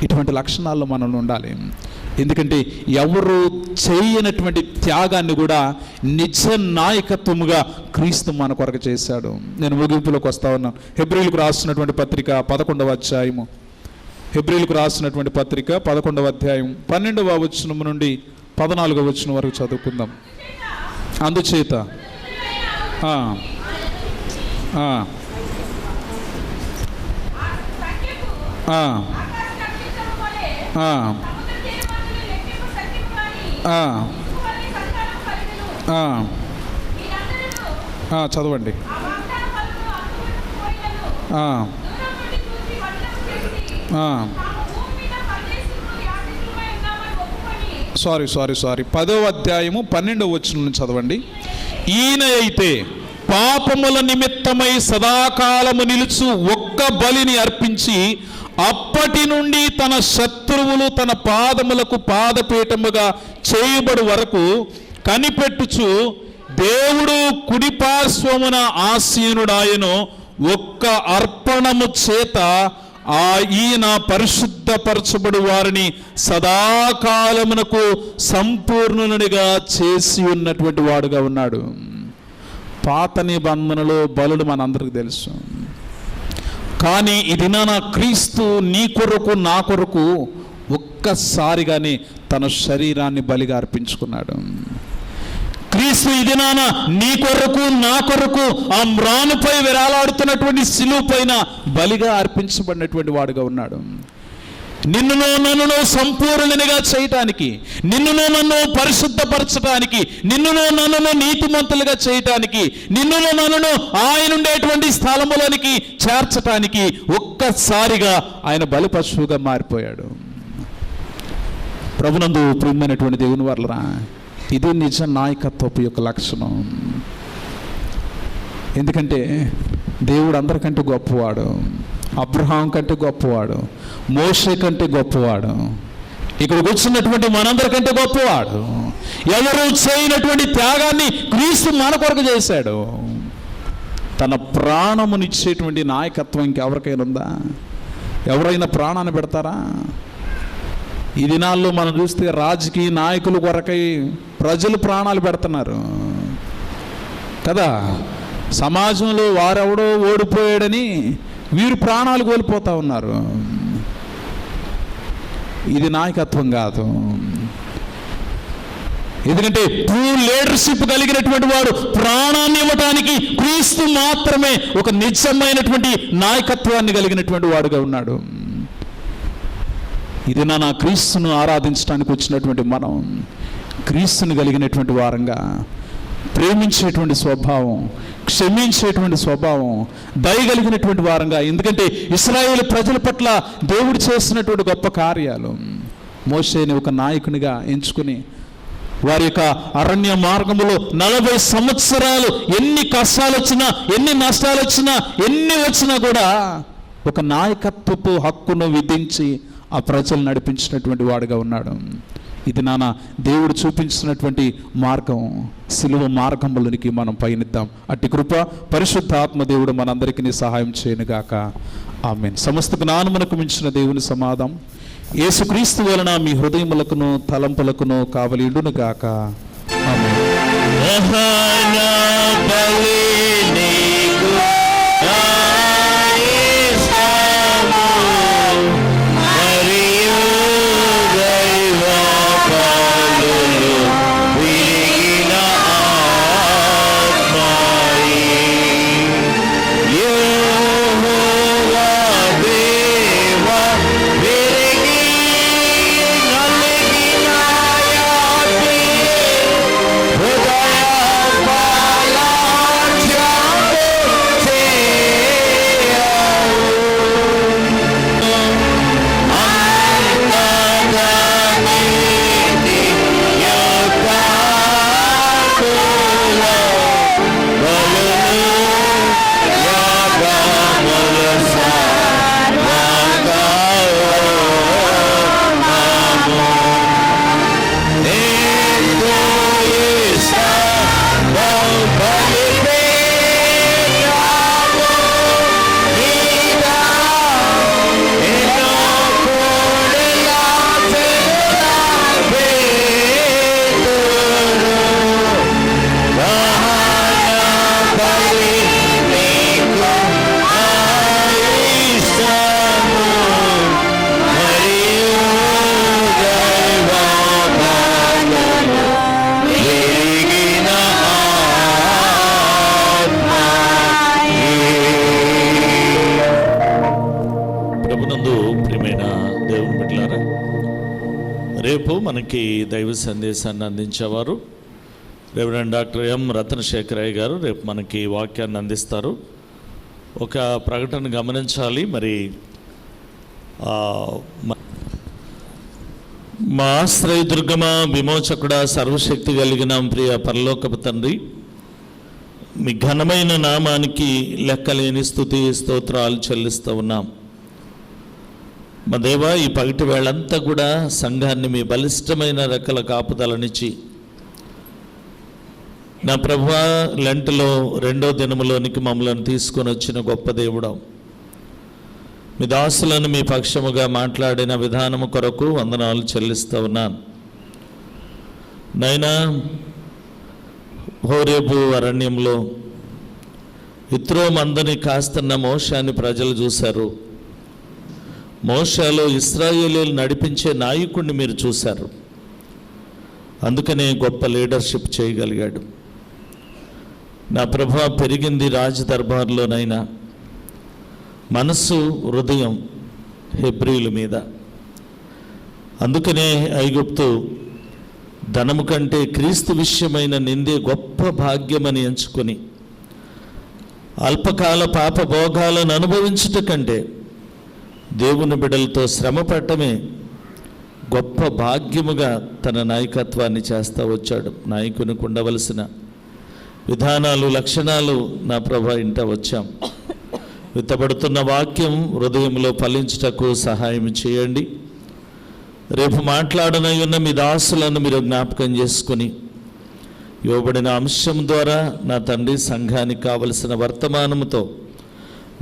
ఇటువంటి లక్షణాల్లో మనలో ఉండాలి. ఎందుకంటే ఎవరు చేయనటువంటి త్యాగాన్ని కూడా నిజ నాయకత్వముగా క్రీస్తు మన కొరకు చేశాడు. నేను ముగింపులోకి వస్తా ఉన్నాను. హెబ్రీయులకు రాసినటువంటి పత్రిక 11వ అధ్యాయము, హెబ్రీయులకు రాసినటువంటి పత్రిక 11వ అధ్యాయం 12వ వచనం నుండి 14వ వచనం వరకు చదువుకుందాం. అందుచేత చదవండి. సారీ 10వ అధ్యాయము 12వ వచనం నుంచి చదవండి. ఈయన అయితే పాపముల నిమిత్తమై సదాకాలము నిలుచు ఒక్క బలిని అర్పించి అప్పటి నుండి తన శత్రువులు తన పాదములకు పాదపీఠముగా చేయబడు వరకు కనిపెట్టుచు దేవుడు కుడిపార్శ్వమున ఆసీనుడాయను ఒక్క అర్పణము చేత ఈయన పరిశుద్ధపరచబడు వారిని సదాకాలమునకు సంపూర్ణునిగా చేసి ఉన్నటువంటి వాడుగా ఉన్నాడు. పాత నిబంధనలో బలులు మనందరికీ తెలుసు. కానీ ఈ దినాన క్రీస్తు నీ కొరకు నా కొరకు ఒక్కసారిగానే తన శరీరాన్ని బలిగా అర్పించుకున్నాడు. క్రీస్తు ఈ దినాన నీ కొరకు నా కొరకు ఆ మ్రానుపై వేలాడుతున్నటువంటి శిలువ పైన బలిగా అర్పించబడినటువంటి వాడుగా ఉన్నాడు. నిన్నును నన్నును సంపూర్ణునిగా చేయటానికి, నిన్నును నన్ను పరిశుద్ధపరచటానికి, నిన్నును నన్నును నీతిమంతులుగా చేయటానికి, నిన్నును నన్నును ఆయన ఉండేటువంటి స్థలములోనికి చేర్చటానికి ఒక్కసారిగా ఆయన బలి పశువుగా మారిపోయాడు. ప్రభునందు ప్రియమైనటువంటి దేవుని వారలారా, ఇది నిజ నాయకత్వపు యొక్క లక్షణం. ఎందుకంటే దేవుడు అందరికంటే గొప్పవాడు, అబ్రహాం కంటే గొప్పవాడు, మోషే కంటే గొప్పవాడు, ఇక్కడ కూర్చున్నటువంటి మనందరికంటే గొప్పవాడు. ఎవరు చేయనటువంటి త్యాగాన్ని క్రీస్తు మన కొరకు చేశాడు. తన ప్రాణమునిచ్చేటువంటి నాయకత్వం ఇంకెవరికైనా ఉందా? ఎవరైనా ప్రాణాన్ని పెడతారా? ఈ దినాల్లో మనం చూస్తే రాజకీయ నాయకుల కొరకై ప్రజలు ప్రాణాలు పెడుతున్నారు కదా. సమాజంలో వారెవడో ఓడిపోయాడని వీరు ప్రాణాలు కోల్పోతూ ఉన్నారు. ఇది నాయకత్వం కాదు. ఎందుకంటే ట్రూ లీడర్షిప్ కలిగినటువంటి వాడు ప్రాణాన్ని ఇవ్వటానికి క్రీస్తు మాత్రమే ఒక నిజమైనటువంటి నాయకత్వాన్ని కలిగినటువంటి వాడుగా ఉన్నాడు. ఇది నా క్రీస్తును ఆరాధించడానికి వచ్చినటువంటి మనం క్రీస్తుని కలిగినటువంటి వారంగా, ప్రేమించేటువంటి స్వభావం, క్షమించేటువంటి స్వభావం, దయగలిగినటువంటి వారంగా. ఎందుకంటే ఇశ్రాయేలు ప్రజల పట్ల దేవుడు చేస్తున్నటువంటి గొప్ప కార్యాలు, మోషేని ఒక నాయకునిగా ఎంచుకుని వారి యొక్క అరణ్య మార్గములో 40 సంవత్సరాలు ఎన్ని కష్టాలు వచ్చినా, ఎన్ని నష్టాలు వచ్చినా, ఎన్ని వచ్చినా కూడా ఒక నాయకత్వపు హక్కును విధించి ఆ ప్రజలు నడిపించినటువంటి వాడుగా ఉన్నాడు. ఇది నాన్న దేవుడు చూపించినటువంటి మార్గం, సిలువ మార్గంలోనికి మనం పయనిద్దాం. అట్టి కృప పరిశుద్ధాత్మ దేవుడు మనందరికీ సహాయం చేయనుగాక. ఆమేన్. సమస్త జ్ఞానమునకు మించిన దేవుని సమాధానం యేసుక్రీస్తు వలన మీ హృదయములకును తలంపులకును కావలిండును గాక. ఆమేన్. రేపు మనకి దైవ సందేశాన్ని అందించేవారు రెవరెండ్ డాక్టర్ ఎం రత్నశేఖరయ్య గారు రేపు మనకి వాక్యాన్ని అందిస్తారు. ఒక ప్రకటన గమనించాలి. మరి మా ఆశ్రయ దుర్గమ విమోచకుడ సర్వశక్తి కలిగిన ప్రియ పరలోకపు తండ్రి, మీ ఘనమైన నామానికి లెక్కలేని స్తుతి స్తోత్రాలు చెల్లిస్తూ ఉన్నాం. మా దేవా, ఈ పగటి వేళంతా కూడా సంఘాన్ని మీ బలిష్టమైన రెక్కల కాపుదలనిచ్చి నా ప్రభువా లెంటలో 2వ దినములోనికి మమ్మల్ని తీసుకొని వచ్చిన గొప్ప దేవుడు, మీ దాసులను మీ పక్షముగా మాట్లాడిన విధానము కొరకు వందనాలు చెల్లిస్తూ ఉన్నాను. నైనా హోరేబు అరణ్యంలో ఇత్రో మందని కాస్తున్న మోషాన్ని ప్రజలు చూశారు. మోషాలో ఇశ్రాయేలీయులు నడిపించే నాయకుడిని మీరు చూశారు. అందుకనే గొప్ప లీడర్షిప్ చేయగలిగాడు. నా ప్రభావం పెరిగింది రాజదర్బార్లోనైనా, మనస్సు హృదయం హెబ్రీల మీద. అందుకనే ఐగుప్తు ధనము కంటే క్రీస్తు విషయమైన నిందే గొప్ప భాగ్యమని ఎంచుకొని అల్పకాల పాప భోగాలను అనుభవించుట కంటే దేవుని బిడ్డలతో శ్రమ పడటమే గొప్ప భాగ్యముగా తన నాయకత్వాన్ని చేస్తూ వచ్చాడు. నాయకునికి ఉండవలసిన విధానాలు లక్షణాలు నా ప్రభా ఇంట వచ్చాం. విత్తబడుతున్న వాక్యం హృదయంలో ఫలించుటకు సహాయం చేయండి. రేపు మాట్లాడనై ఉన్న మీ దాసులను మీరు జ్ఞాపకం చేసుకుని ఇవ్వబడిన అంశం ద్వారా నా తండ్రి సంఘానికి కావలసిన వర్తమానముతో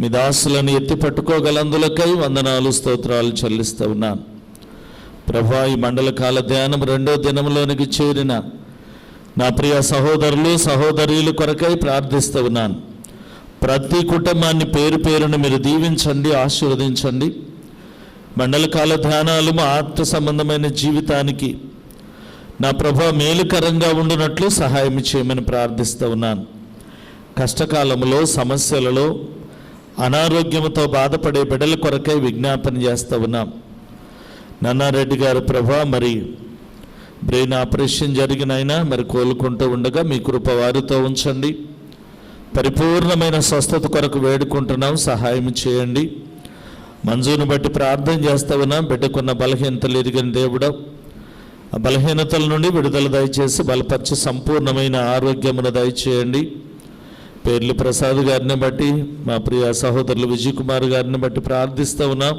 మీ దాసులను ఎత్తి పట్టుకోగలందులకై వందనాలు స్తోత్రాలు చెల్లిస్తూ ఉన్నాను. ప్రభా, ఈ మండల కాల ధ్యానం 2వ దినంలోనికి చేరిన నా ప్రియ సహోదరులు సహోదరీలు కొరకై ప్రార్థిస్తూ ఉన్నాను. ప్రతి కుటుంబాన్ని పేరు పేరును మీరు దీవించండి, ఆశీర్వదించండి. మండల కాల ధ్యానాలు మా ఆత్మ సంబంధమైన జీవితానికి నా ప్రభా మేలుకరంగా ఉండునట్లు సహాయం చేయమని ప్రార్థిస్తూ ఉన్నాను. కష్టకాలంలో సమస్యలలో అనారోగ్యంతో బాధపడే బిడ్డల కొరకై విజ్ఞాపన చేస్తూ ఉన్నాం. నన్నారెడ్డి గారు ప్రభా, మరి బ్రెయిన్ ఆపరేషన్ జరిగినైనా మరి కోలుకుంటూ ఉండగా మీ కృప వారితో ఉంచండి. పరిపూర్ణమైన స్వస్థత కొరకు వేడుకుంటున్నాం, సహాయం చేయండి. మంజును బట్టి ప్రార్థన చేస్తూ ఉన్నాం. బిడ్డకున్న బలహీనతలు ఎరిగిన దేవుడు, ఆ బలహీనతల నుండి విడుదల దయచేసి బలపరిచి సంపూర్ణమైన ఆరోగ్యమును దయచేయండి. పేర్లు ప్రసాద్ గారిని బట్టి, మా ప్రియ సహోదరులు విజయ్ కుమార్ గారిని బట్టి ప్రార్థిస్తూ ఉన్నాం.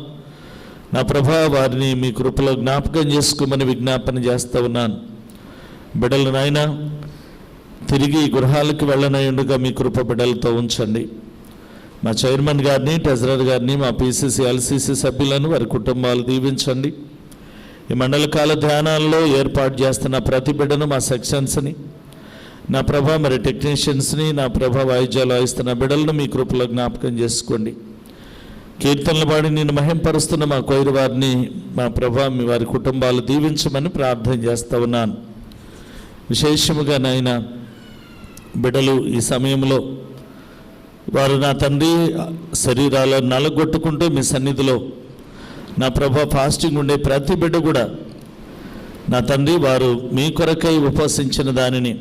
నా ప్రభా, వారిని మీ కృపలో జ్ఞాపకం చేసుకోమని విజ్ఞాపన చేస్తూ ఉన్నాను. బిడ్డలు నాయన తిరిగి గృహాలకు వెళ్ళనయుండగా మీ కృప బిడ్డలతో ఉంచండి. మా చైర్మన్ గారిని, ట్రెజరర్ గారిని, మా పిసిసి ఎల్సిసి సభ్యులను, వారి కుటుంబాలు దీవించండి. ఈ మండలకాల ధ్యానాల్లో ఏర్పాటు చేస్తున్న ప్రతి బిడ్డను, మా సెక్షన్స్ని, నా ప్రభ మరి టెక్నీషియన్స్ని, నా ప్రభ వాయిద్యాలు వాయిస్తున్న బిడ్డలను మీ కృపలో జ్ఞాపకం చేసుకోండి. కీర్తనలు పాడి నేను మహింపరుస్తున్న మా కొయిరు వారిని మా ప్రభ మీ వారి కుటుంబాలు దీవించమని ప్రార్థన చేస్తూ ఉన్నాను. విశేషముగా నాయన బిడ్డలు ఈ సమయంలో వారు నా తండ్రి శరీరాలను నలగొట్టుకుంటూ మీ సన్నిధిలో నా ప్రభ ఫాస్టింగ్ ఉండే ప్రతి బిడ్డ కూడా నా తండ్రి వారు మీ కొరకై ఉపవసించిన దానిని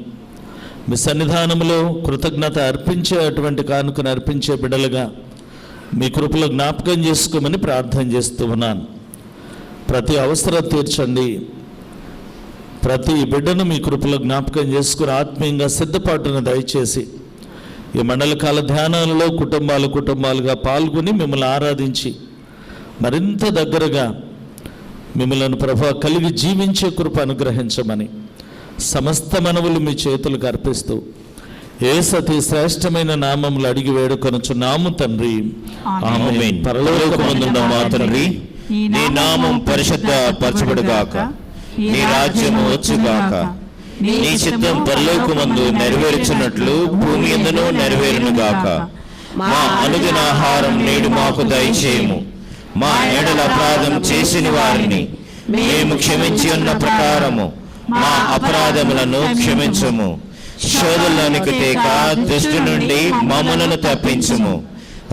మీ సన్నిధానంలో కృతజ్ఞత అర్పించే అటువంటి కానుకను అర్పించే బిడ్డలుగా మీ కృపలో జ్ఞాపకం చేసుకోమని ప్రార్థన చేస్తూ ఉన్నాను. ప్రతి అవసరం తీర్చండి. ప్రతి బిడ్డను మీ కృపలో జ్ఞాపకం చేసుకుని ఆత్మీయంగా సిద్ధపాటును దయచేసి ఈ మండలకాల ధ్యానాలలో కుటుంబాలుగా పాల్గొని మిమ్మల్ని ఆరాధించి మరింత దగ్గరగా మిమ్మల్ని ప్రభు కలిగి జీవించే కృప అనుగ్రహించమని సమస్త మనవులు మీ చేతులకు అర్పిస్తూ యేసు అతి శ్రేష్టమైన నామములు అడిగి వేడుకొనుచున్నాము తండ్రి, ఆమేన్. పరలోకమందున్న మా తండ్రి, నీ నామం పరిశుద్ధ పరచబడుగాక, నీ రాజ్యము వచ్చుగాక, నీ చిత్తం పరలోకమందు నెరవేర్చున్నట్లు భూమి యందును నెరవేరునుగాక. మా అనుదిన ఆహారం నేడు మాకు దయచేయము. మా ఎడల అపరాధం చేసిన వారిని మేము క్షమించి ఉన్న ప్రకారము మా అపరాధములను క్షమించుము. శోధనలోనికి తేక దుష్టు నుండి మమ్ములను తప్పించుము.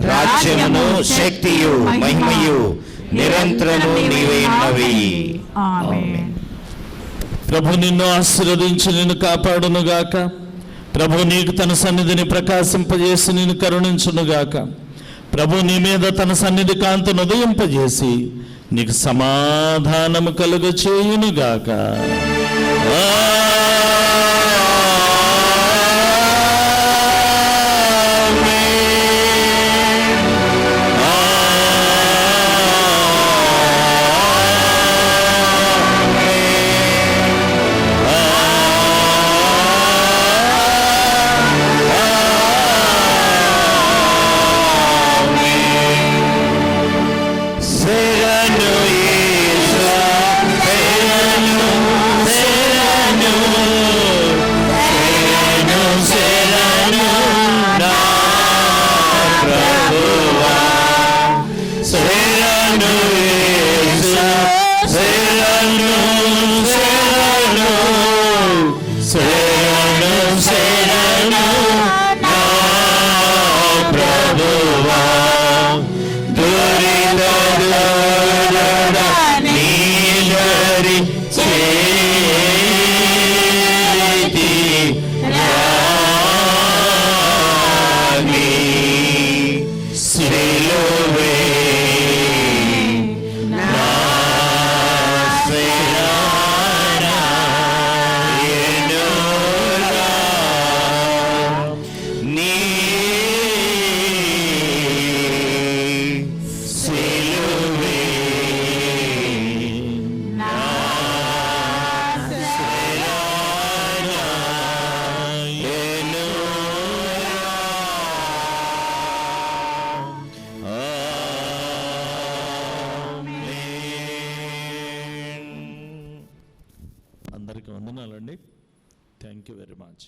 రాజ్యమును, శక్తియు, మహిమయు నిరంతరము నీవే ఉన్నవి. ఆమేన్. ప్రభు నిన్ను ఆశీర్వదించి నిన్ను కాపాడునుగాక. ప్రభు నీకు తన సన్నిధిని ప్రకాశింపజేసి నిన్ను కరుణించునుగాక. ప్రభు నీ మీద తన సన్నిధి కాంతిని ఉదయింపజేసి నీకు సమాధానము కలుగ చేయునుగాక. అందరికీ వందనాలండి. Thank you very much.